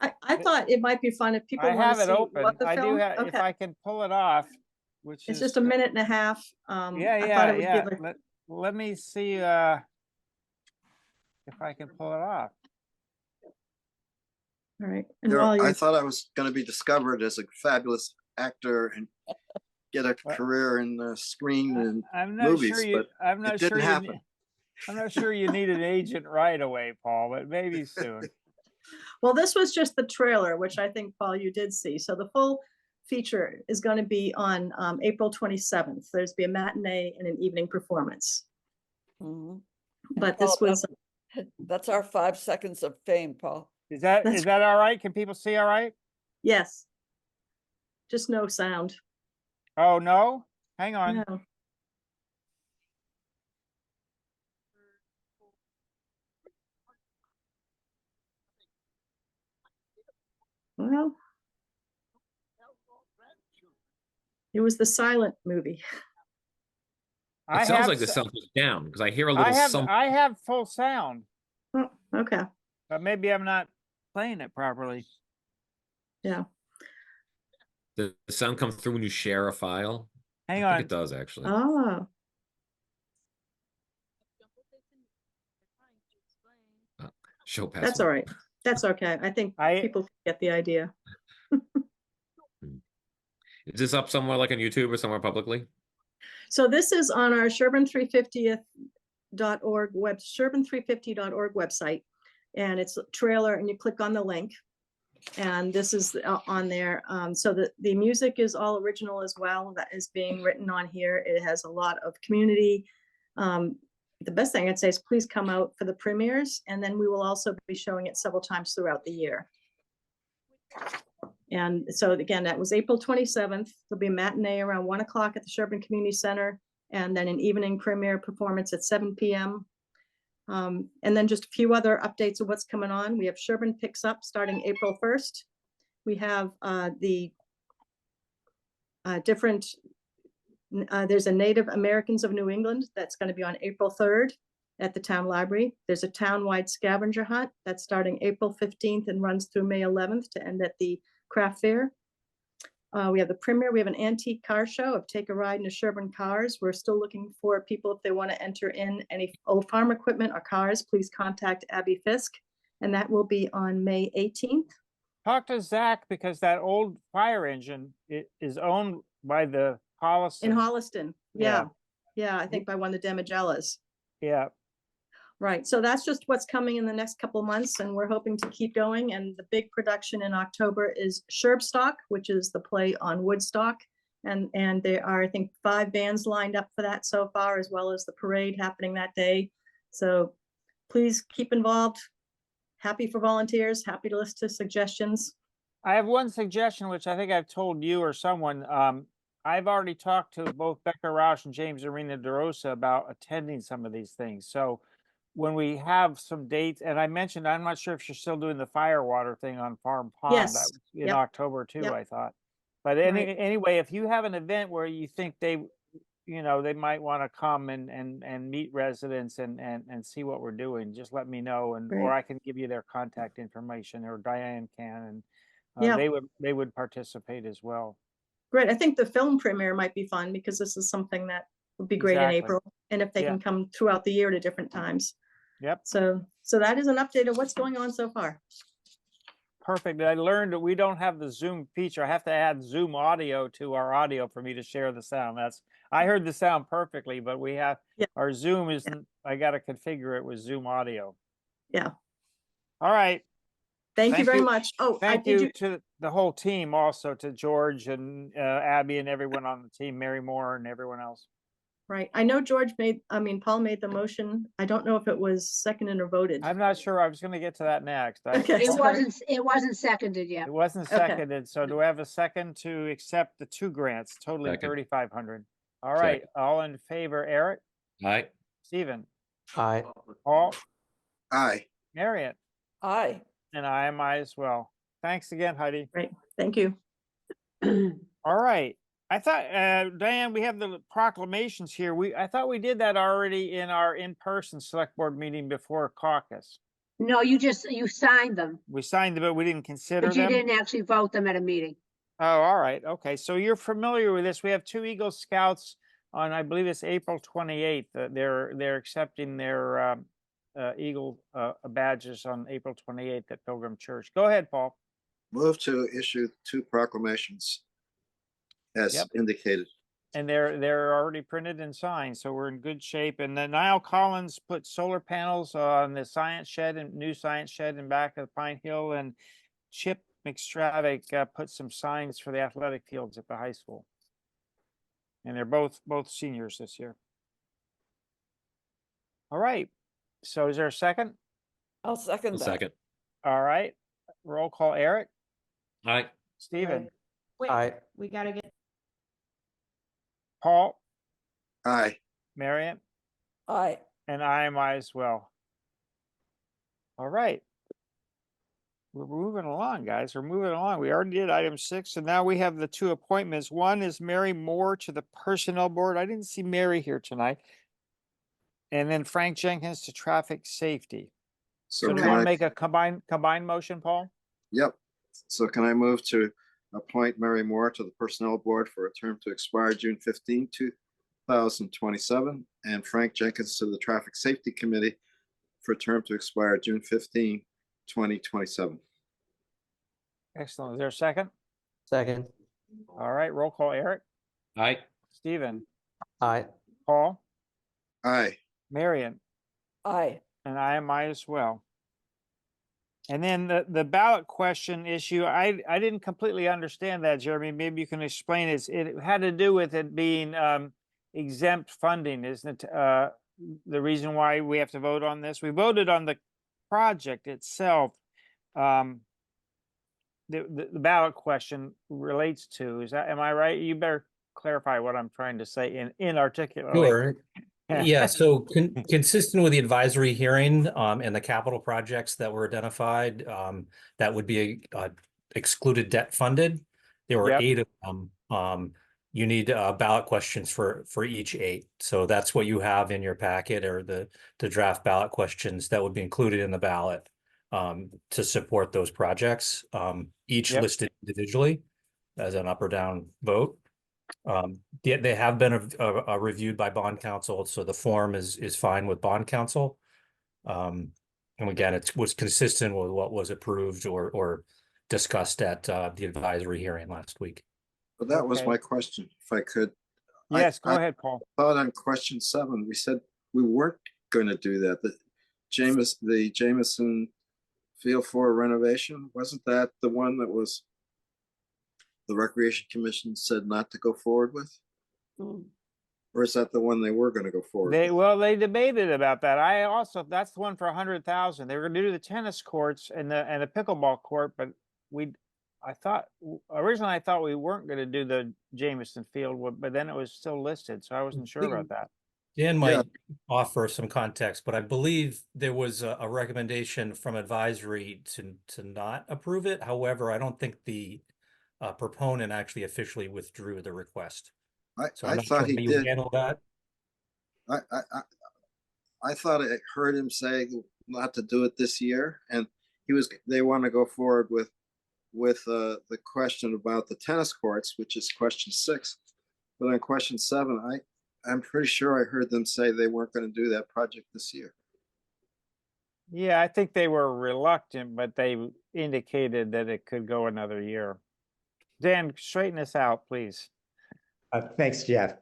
I thought it might be fun if people I want have to it see open. what the I do film. have, if Okay, I can pull it off, which it's is. just a minute and a half. Yeah, I thought it would yeah. give a- Let me see, if I can pull it off. All right. And There- while I you're, thought I was going to be discovered as a fabulous actor and get a Well, career in screen and I'm not movies, sure you, but I'm not it didn't sure you, happen. I'm not sure you need an agent right away, Paul, but maybe soon. well, this was just the trailer, which I think, Paul, you did see. So the full feature is going to be on April 27th. There's be a matinee and an evening performance. Mhm. But Paul, this was, That's our 5 seconds of fame, Paul. Is that That's- all right? Can people see all right? yes. Just no sound. Oh, no? Hang on. No. Well, it was the silent movie. I It sounds have like the s- sound is down because I hear a I little have, something. I have full sound, Oh, okay. but maybe I'm not playing it properly. Yeah. The sound comes through when you share a file. Hang I think on. it does actually. Oh, Show password. that's all right. That's okay. I think people get the idea. Is this up somewhere like on YouTube or somewhere publicly? So this is on our Sherborn350.org Sherborn350.org website. And it's a trailer and you click on the link. And this is on there. So the music is all original as well. That is being written on here. It has a lot of community. The best thing I'd say is please come out for the premieres. And then we will also be showing it several times throughout the year. And so again, that was April 27th. There'll be a matinee around 1 o'clock at the Sherborn Community Center, and then an evening premiere performance at 7 p.m. And then just a few other updates of what's coming on. We have Sherborn Picks Up starting April 1st. We have the different, there's a Native Americans of New England that's going to be on April 3rd at the town library. There's a town-wide scavenger hunt that's starting April 15th and runs through May 11th to end at the craft fair. We have the premiere. We have an antique car show of Take a Ride in a Sherborn Cars. We're still looking for people if they want to enter in any old farm equipment or cars, please contact Abby Fisk. And that will be on May 18th. Talk to Zach because that old fire engine is owned by the Holliston. In Holliston. Yeah. Yeah, I think by one of the Demigellas. Yeah. Right, so that's just what's coming in the next couple of months, and we're hoping to keep going. And the big production in October is Sherbstock, which is the play on Woodstock. And there are, I think, 5 bands lined up for that so far, as well as the parade happening that day. So please keep involved, happy for volunteers, happy to listen to suggestions. I have one suggestion, which I think I've told you or someone. I've already talked to both Becca Roush and James Arena DeRosa about attending some of these things. So when we have some dates, and I mentioned, I'm not sure if you're still doing the firewater thing on Farm Pond. Yes. That was in Yep. October too, Yep. I thought. But Right. anyway, if you have an event where you think they might want to come and meet residents and see what we're doing, just let me know, and or Right. I can give you their contact information, or Diane can, and Yeah. they would participate as well. Great. I think the film premiere might be fun because this is something that would be great in Exactly. April. And if they Yeah. can come throughout the year to different times. Yep. So that is an update of what's going on so far. Perfect. I learned that we don't have the Zoom feature. I have to add Zoom audio to our audio for me to share the sound. I heard the sound perfectly, but we have Yeah. our Zoom isn't. I got to configure it with Zoom audio. Yeah. All right. Thank you very much. Oh, Thank you to the whole team, also to George and Abby and everyone on the team, Mary Moore and everyone else. Right. I know Paul made the motion. I don't know if it was seconded or voted. I'm not sure. I was going to get to that next. Okay, It sorry. wasn't seconded yet. It wasn't Okay. seconded. So do I have a second to accept the 2 grants totaling Second. 3,500? All right. All in favor, Eric, Aye. Stephen, Aye. Paul, Aye. Marion, Aye. and I am I as well. Thanks again, Heidi. Great. Thank you. All right. I thought, Diane, we have the proclamations here. I thought we did that already in our in-person select board meeting before caucus. No, you signed them, We signed them, but we didn't consider but you them. didn't actually vote them at a meeting. Oh, all right. Okay. So you're familiar with this. We have 2 Eagle Scouts on, I believe it's April 28th. They're accepting their Eagle badges on April 28th at Pilgrim Church. Go ahead, Paul. Move to issue 2 proclamations as Yep. indicated. And they're already printed and signed, so we're in good shape. And then Niall Collins put solar panels on the science shed and new science shed in back of Pine Hill, and Chip McStravick put some signs for the athletic fields at the high school. And they're both seniors this year. All right. So is there a second? I'll second that. Second. All right. Roll call. Eric, Aye. Stephen, Aye. We gotta get. Paul, Aye. Marion, Aye. and I am I as well. All right. We're moving along, guys. We're moving along. We already did item 6, and now we have the 2 appointments. One is Mary Moore to the Personnel Board. I didn't see Mary here tonight. And then Frank Jenkins to Traffic Safety. So do you want to make a combined motion, Paul? Yep. So can I move to appoint Mary Moore to the Personnel Board for a term to expire June 15, 2027, and Frank Jenkins to the Traffic Safety Committee for a term to expire June 15, 2027. Excellent. Is there a second? Second. All right. Roll call. Eric, Aye. Stephen, Aye. Paul, Aye. Marion, Aye. and I am I as well. And then the ballot question issue, I didn't completely understand that, Jeremy. Maybe you can explain it. It had to do with it being exempt funding, isn't it? The reason why we have to vote on this. We voted on the project itself. The ballot question relates to, am I right? You better clarify what I'm trying to say inarticulately. Sure. Yeah, so consistent with the advisory hearing and the capital projects that were identified, that would be excluded debt funded. There were Yep. 8 of them. You need ballot questions for each 8. So that's what you have in your packet, or the draft ballot questions that would be included in the ballot to support those projects, each Yep. listed individually as an up or down vote. They have been reviewed by bond counsel, so the form is fine with bond counsel. And again, it was consistent with what was approved or discussed at the advisory hearing last week. But that was Okay. my question, if I could. Yes, go I ahead, Paul. thought on question 7, we said we weren't going to do that. The Jameson Field 4 renovation, wasn't that the one that was the Recreation Commission said not to go forward with? Mm. Or is that the one they were gonna go forward with? Well, they debated about that. I also, that's the one for 100,000. They were gonna do the tennis courts and the pickleball court, but originally I thought we weren't gonna do the Jameson Field, but then it was still listed, so I wasn't sure about that. Dan Yeah. might offer some context, but I believe there was a recommendation from advisory to not approve it. However, I don't think the proponent actually officially withdrew the request. So I'm I not thought sure he how you did. handle that. I thought I heard him say not to do it this year, and they want to go forward with the question about the tennis courts, which is question 6. But on question 7, I'm pretty sure I heard them say they weren't going to do that project this year. Yeah, I think they were reluctant, but they indicated that it could go another year. Dan, straighten this out, please. Thanks, Jeff.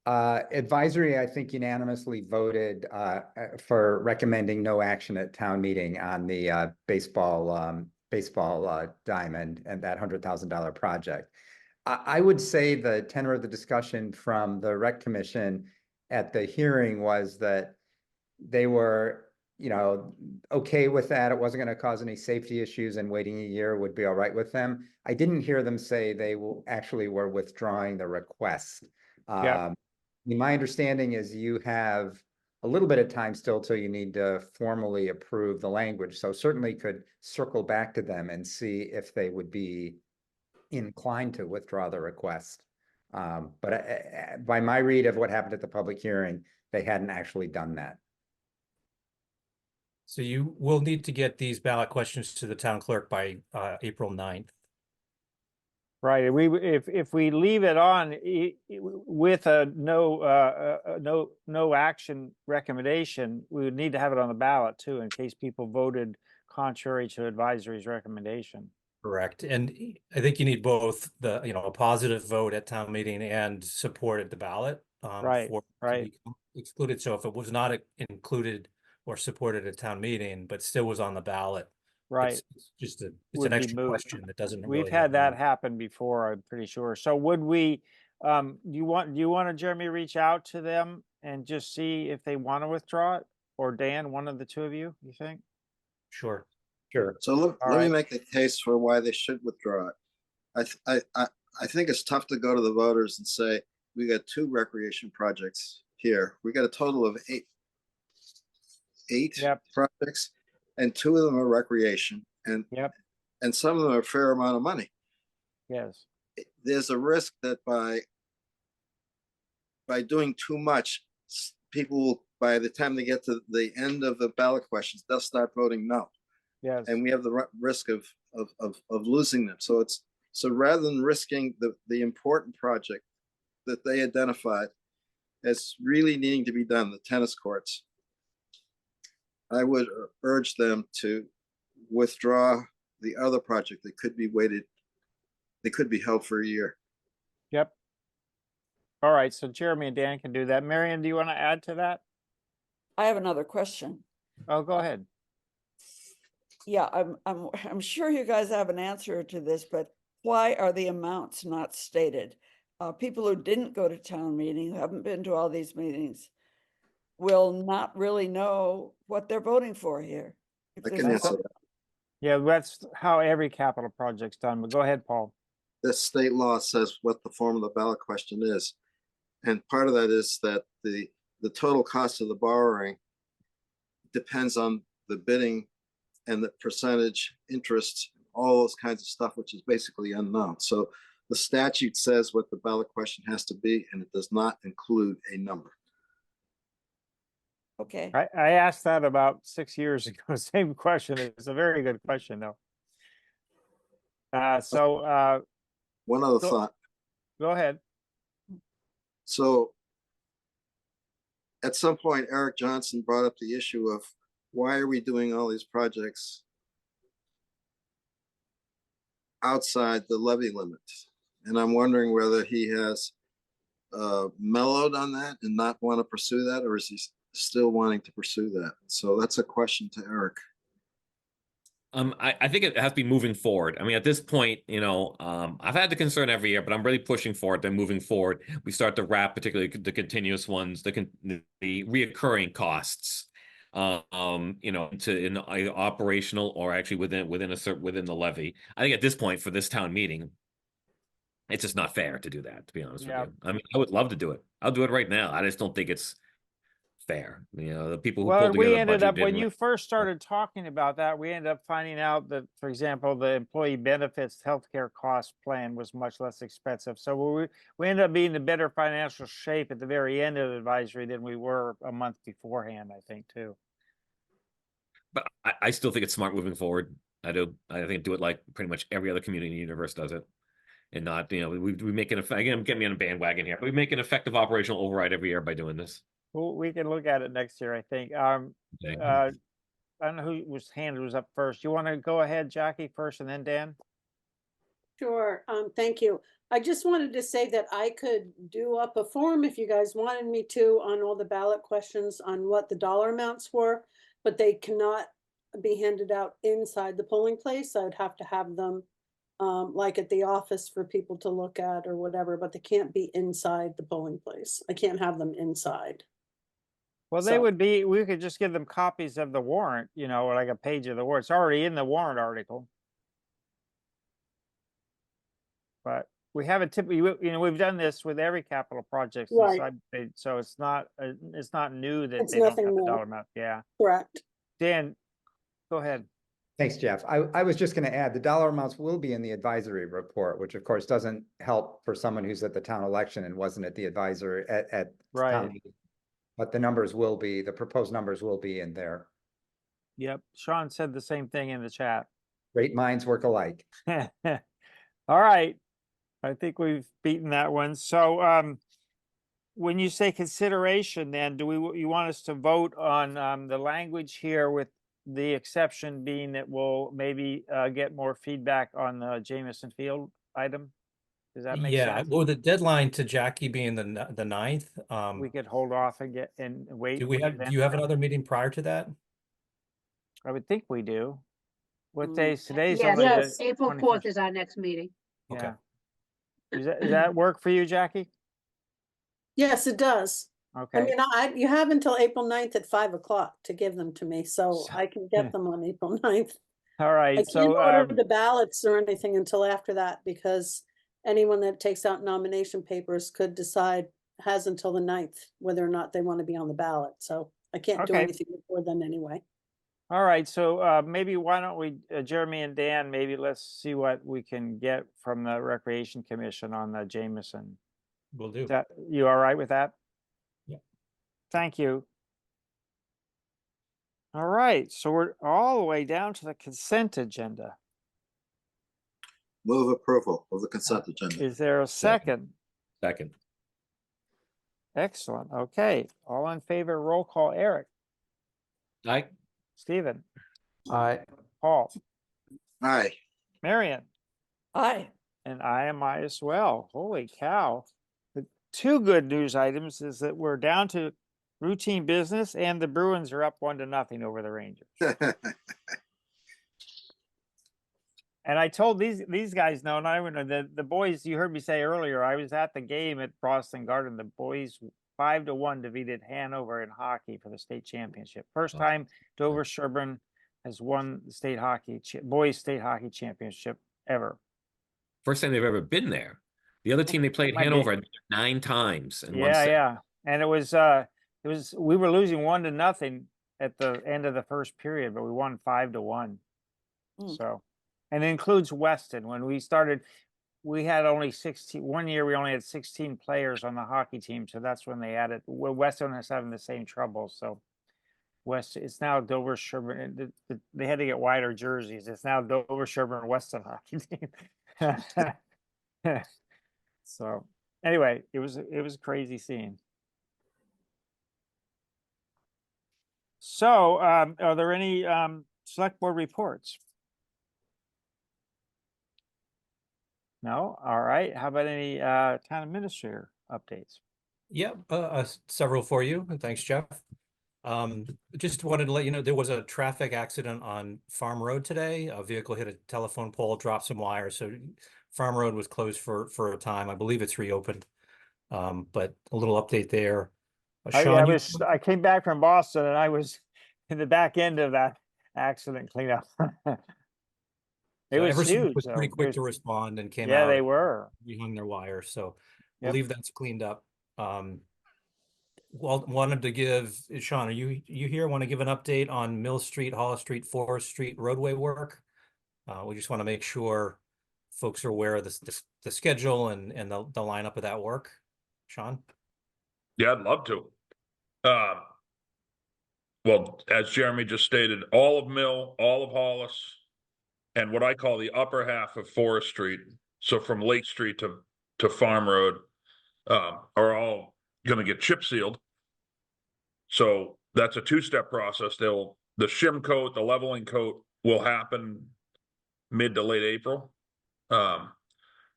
Advisory, I think unanimously voted for recommending no action at town meeting on the baseball diamond and that $100,000 project. I would say the tenor of the discussion from the Rec Commission at the hearing was that they were, okay with that. It wasn't going to cause any safety issues, and waiting a year would be all right with them. I didn't hear them say they actually were withdrawing the request. Yeah. My understanding is you have a little bit of time still till you need to formally approve the language. So certainly could circle back to them and see if they would be inclined to withdraw the request. But by my read of what happened at the public hearing, they hadn't actually done that. So you will need to get these ballot questions to the town clerk by April 9th. Right. If we leave it on with a no action recommendation, we would need to have it on the ballot too, in case people voted contrary to advisory's recommendation. Correct. And I think you need both a positive vote at town meeting and support at the ballot Right, for right. to be excluded. So if it was not included or supported at town meeting, but still was on the ballot, Right. it's just it's Would an be extra moot. question that doesn't We've really had that meaning. happen before, I'm pretty sure. So would we, do you want to, Jeremy, reach out to them and just see if they want to withdraw it? Or Dan, one of the two of you think? Sure. Sure. So let me right. make the case for why they should withdraw it. I think it's tough to go to the voters and say, we got 2 recreation projects here. We got a total of 8 Yep. projects, and 2 of them are recreation, and Yep. and some of them are a fair amount of money. Yes. There's a risk that by doing too much, people will, by the time they get to the end of the ballot questions, they'll start voting no. Yes. And we have the risk of losing them. So rather than risking the important project that they identified as really needing to be done, the tennis courts, I would urge them to withdraw the other project that could be waited. They could be held for a year. Yep. All right. So Jeremy and Dan can do that. Marion, do you want to add to that? I have another question. Oh, go ahead. Yeah, I'm sure you guys have an answer to this, but why are the amounts not stated? People who didn't go to town meeting, who haven't been to all these meetings, will not really know what they're voting for here. I can answer that. Yeah, that's how every capital project's done. But go ahead, Paul. The state law says what the form of the ballot question is. And part of that is that the total cost of the borrowing depends on the bidding and the percentage interest, all those kinds of stuff, which is basically unknown. So the statute says what the ballot question has to be, and it does not include a number. Okay. I asked that about 6 years ago. Same question. It's a very good question, though. One other thought. Go ahead. So at some point, Eric Johnson brought up the issue of why are we doing all these projects outside the levy limit? And I'm wondering whether he has mellowed on that and not want to pursue that, or is he still wanting to pursue that? So that's a question to Eric. I think it has to be moving forward. I mean, at this point, I've had the concern every year, but I'm really pushing for it. Then moving forward, we start to wrap, particularly the continuous ones, the reoccurring costs, in operational or actually within the levy. I think at this point for this town meeting, it's just not fair to do that. To be honest with Yeah. you, I mean, I would love to do it. I'll do it right now. I just don't think it's fair. The people who Well, pulled we together the ended budget up, when didn't. you first started talking about that, we ended up finding out that, for example, the employee benefits healthcare cost plan was much less expensive. So we ended up being in better financial shape at the very end of the advisory than we were a month beforehand, I think, too. But I still think it's smart moving forward. I do. I think do it like pretty much every other community in the universe does it, and not we make an again. I'm getting me on a bandwagon here, but we make an effective operational override every year by doing this. Well, we can look at it next year, I think. Okay. I don't know whose hand was up first. You want to go ahead, Jackie, first, and then Dan? Sure. Thank you. I just wanted to say that I could do up a form if you guys wanted me to on all the ballot questions on what the dollar amounts were, but they cannot be handed out inside the polling place. I would have to have them like at the office for people to look at or whatever, but they can't be inside the polling place. I can't have them inside. Well, they So- would be, we could just give them copies of the warrant, or like a page of the warrant. It's already in the warrant article. But we haven't typically, we've done this with every capital project since Right. so it's not new that It's they don't nothing have the new. dollar amount. Yeah. Correct. Dan, go ahead. Thanks, Jeff. I was just going to add the dollar amounts will be in the advisory report, which of course doesn't help for someone who's at the town election and wasn't at the advisory at town Right. meeting. But the proposed numbers will be in there. Yep. Sean said the same thing in the chat. Great minds work alike. All right. I think we've beaten that one. So when you say consideration, then you want us to vote on the language here, with the exception being that we'll maybe get more feedback on the Jameson Field item? Does that make Yeah, sense? well, the deadline to Jackie being the 9th, We could hold off and wait. do you have another meeting prior to that? I would think we do. What days? Today's Yes, only Yes. the April 21st. 4th is our next meeting. Yeah. Does that work for you, Jackie? Yes, it does. I Okay. mean, you have until April 9th at 5 o'clock to give them to me, so I can get them on April 9th. All I right. can't So order the ballots or anything until after that, because anyone that takes out nomination papers could decide, has until the 9th, whether or not they want to be on the ballot. So I can't do Okay. anything before then anyway. all right. So maybe why don't we, Jeremy and Dan, maybe let's see what we can get from the Recreation Commission on the Jameson. Will do. You all right with that? Yeah. Thank you. All right. So we're all the way down to the consent agenda. Move approval of the consent agenda. Is there a second? Second. Excellent. Okay. All in favor, roll call. Eric, Aye. Stephen, Aye. Paul, Aye. Marion, Aye. and I am I as well. Holy cow. The two good news items is that we're down to routine business and the Bruins are up 1-0 over the Rangers. And I told these guys, no, not even the boys, you heard me say earlier, I was at the game at Boston Garden. The boys 5-1 defeated Hanover in hockey for the state championship. First time Dover Sherborn has won the state boys state hockey championship ever. First time they've ever been there. The other team they played Might be. Hanover 9 times and won Yeah, 6. yeah. And it was we were losing 1-0 at the end of the first period, but we won 5-1. So, and it includes Weston. When we started, we had only 16. One year we only had 16 players on the hockey team, so that's when they added. Weston is having the same trouble. So, it's now Dover Sherborn. They had to get wider jerseys. It's now Dover Sherborn Weston hockey team. So, anyway, it was a crazy scene. So, are there any select board reports? No? All right. How about any town administrator updates? Yep, several for you. Thanks, Jeff. Just wanted to let you know, there was a traffic accident on Farm Road today. A vehicle hit a telephone pole, dropped some wires, so Farm Road was closed for a time. I believe it's reopened. But a little update there. Sean, I came back from Boston and I was in the back end of that accident cleanup. It so was Eversource huge, was pretty though. quick to respond and came Yeah, out. they were. Rehung their wires, so Yep. believe that's cleaned up. Well, wanted to give, Sean, are you here? Want to give an update on Mill Street, Hollis Street, Forest Street roadway work? We just want to make sure folks are aware of the schedule and the lineup of that work. Sean? Yeah, I'd love to. Well, as Jeremy just stated, all of Mill, all of Hollis, and what I call the upper half of Forest Street, so from Lake Street to Farm Road, are all gonna get chip sealed. So that's a two-step process. The shim coat, the leveling coat will happen mid to late April.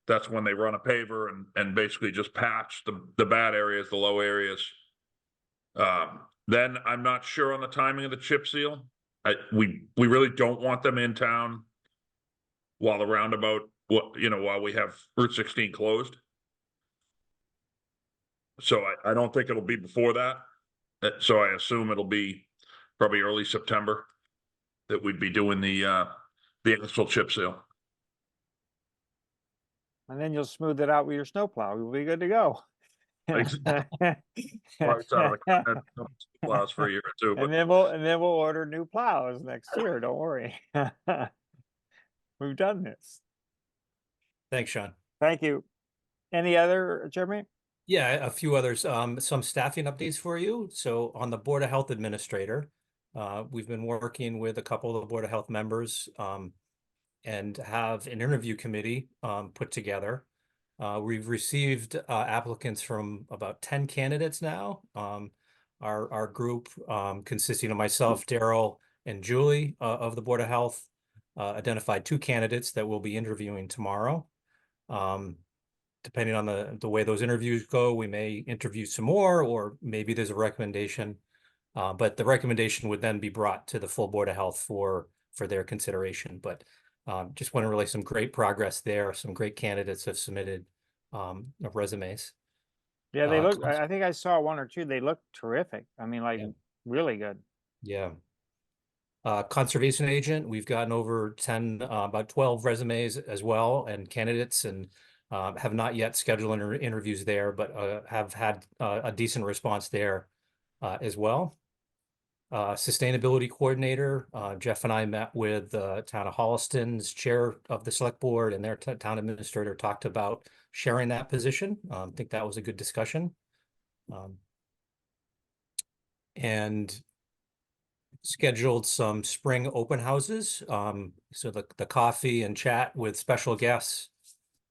That's when they run a paver and basically just patch the bad areas, the low areas. Then I'm not sure on the timing of the chip seal. We really don't want them in town while the roundabout, while we have Route 16 closed. So I don't think it'll be before that. So I assume it'll be probably early September that we'd be doing the actual chip seal. And then you'll smooth it out with your snowplow. You'll be good to go. Probably sounded like plows for a year or two, but And then we'll order new plows next year. Don't worry. We've done this. Thanks, Sean. Thank you. Any other, Jeremy? Yeah, a few others. Some staffing updates for you. So on the Board of Health Administrator, we've been working with a couple of the Board of Health members and have an interview committee put together. We've received applicants from about 10 candidates now. Our group, consisting of myself, Daryl, and Julie of the Board of Health, identified 2 candidates that we'll be interviewing tomorrow. Depending on the way those interviews go, we may interview some more, or maybe there's a recommendation. But the recommendation would then be brought to the full Board of Health for their consideration. But just want to relay some great progress there. Some great candidates have submitted resumes. Yeah, they look, I think I saw 1 or 2. They look terrific. I mean, like, really good. Yeah. Conservation agent, we've gotten over 10, about 12 resumes as well, and candidates, and have not yet scheduled interviews there, but have had a decent response there as well. Sustainability coordinator, Jeff and I met with the town of Holliston's chair of the select board and their town administrator, talked about sharing that position. I think that was a good discussion. And scheduled some spring open houses. So the coffee and chat with special guests,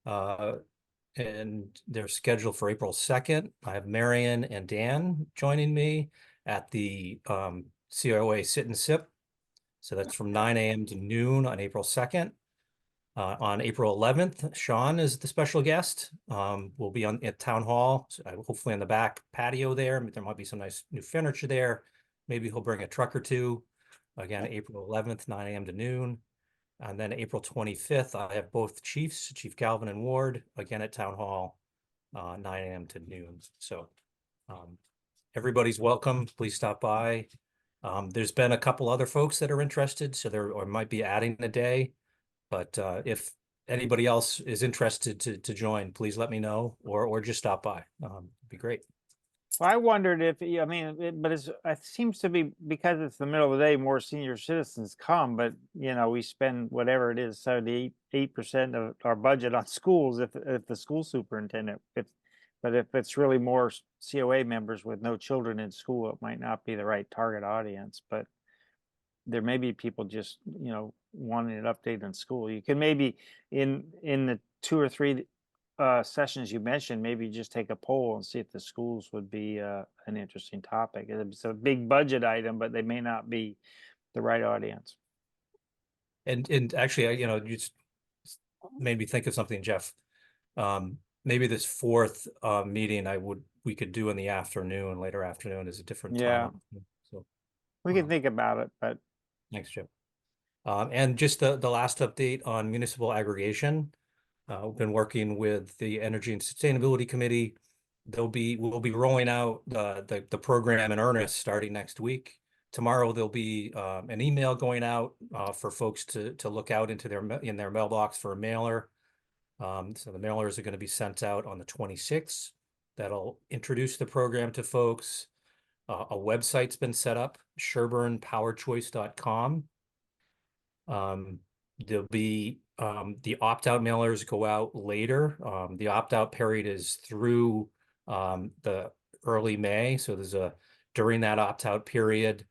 and they're scheduled for April 2nd. I have Marion and Dan joining me at the COA Sit and Sip. So that's from 9 a.m. to noon on April 2nd. On April 11th, Sean is the special guest. We'll be at Town Hall, hopefully on the back patio there. There might be some nice new furniture there. Maybe he'll bring a truck or two. Again, April 11th, 9 a.m. to noon. And then April 25th, I have both chiefs, Chief Galvin and Ward, again at Town Hall, 9 a.m. to noon. So everybody's welcome. Please stop by. There's been a couple other folks that are interested, so there or might be adding a day. But if anybody else is interested to join, please let me know, or just stop by. It'd be great. Well, I wondered if, I mean, it seems to be, because it's the middle of the day, more senior citizens come, but we spend whatever it is, 78% of our budget on schools if the school superintendent, but if it's really more COA members with no children in school, it might not be the right target audience, but there may be people just, wanting an update in school. You can maybe in the 2 or 3 sessions you mentioned, maybe just take a poll and see if the schools would be an interesting topic. It's a big budget item, but they may not be the right audience. And actually, you just made me think of something, Jeff. Maybe this 4th meeting we could do in the afternoon, later afternoon is a different time. So We can think about it, but Thanks, Chip. And just the last update on municipal aggregation. We've been working with the Energy and Sustainability Committee. We'll be rolling out the program in earnest starting next week. Tomorrow there'll be an email going out for folks to look out into in their mailbox for a mailer. So the mailers are going to be sent out on the 26th. That'll introduce the program to folks. A website's been set up, SherbornPowerChoice.com. There'll be the opt-out mailers go out later. The opt-out period is through the early May. So during that opt-out period,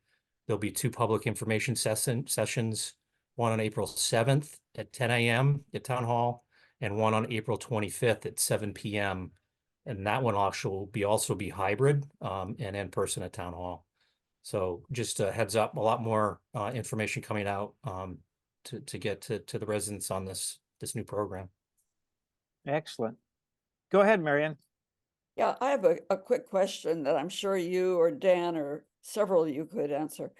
there'll be 2 public information sessions, one on April 7th at 10 a.m. at Town Hall, and one on April 25th at 7 p.m. And that one also be hybrid and in person at Town Hall. So just a heads up, a lot more information coming out to get to the residents on this new program. excellent. Go ahead, Marion. Yeah, I have a quick question that I'm sure you or Dan or several of you could answer.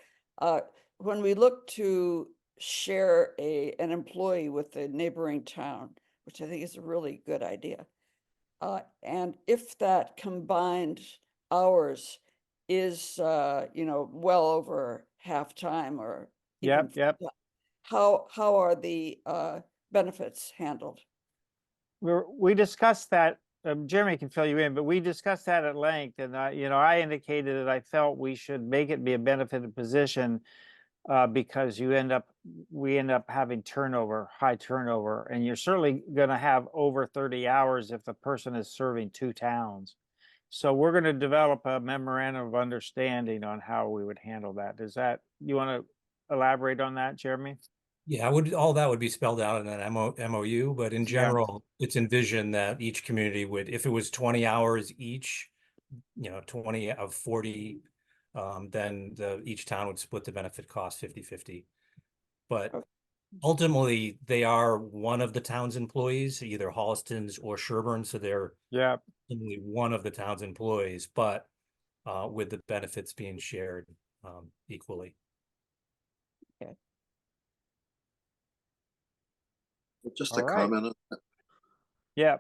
When we look to share an employee with a neighboring town, which I think is a really good idea, and if that combined hours is, well over half time or even, Yep. how are the benefits handled? We discussed that. Jeremy can fill you in, but we discussed that at length, and I indicated that I felt we should make it be a benefited position because we end up having high turnover, and you're certainly going to have over 30 hours if the person is serving 2 towns. So we're going to develop a memorandum of understanding on how we would handle that. You want to elaborate on that, Jeremy? Yeah, all that would be spelled out in an MOU, but in general, it's envisioned that each community would, if it was 20 hours each, 20 of 40, then each town would split the benefit cost 50-50. But ultimately, they are one of the town's employees, either Holliston's or Sherborn, so they're only one of the town's employees, but with the benefits being shared equally. Okay. Just All a right. comment on that. Yeah.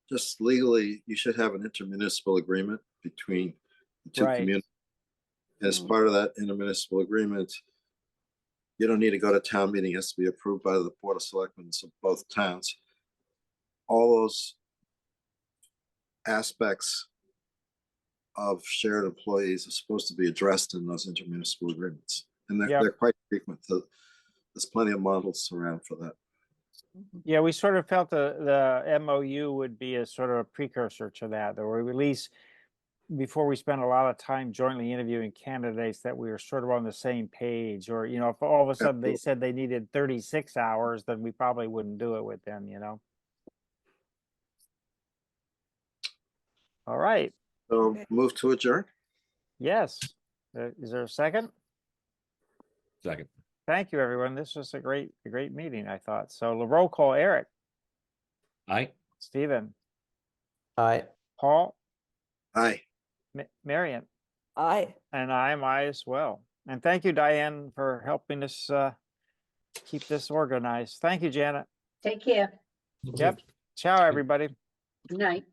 Just legally, you should have an intermunicipal agreement between the 2 Right. communities. As part of that intermunicipal agreement, you don't need to go to town meeting. It has to be approved by the Board of Selectmen of both towns. All those aspects of shared employees are supposed to be addressed in those intermunicipal agreements. And they're quite frequent. There's plenty of models around for that. Yeah, we sort of felt the MOU would be a sort of a precursor to that, or at least before we spend a lot of time jointly interviewing candidates, that we were sort of on the same page. Or, if all of a sudden they said they needed 36 hours, then we probably wouldn't do it with them, All right. So move to adjourn. Yes. Is there a second? Second. Thank you, everyone. This was a great meeting, I thought. So the roll call: Eric. Aye. Stephen. Aye. Paul. Aye. Marion. Aye. And I'm aye as well. And thank you, Diane, for helping us keep this organized. Thank you, Janet. Take care. Yep. Ciao, everybody. Good night.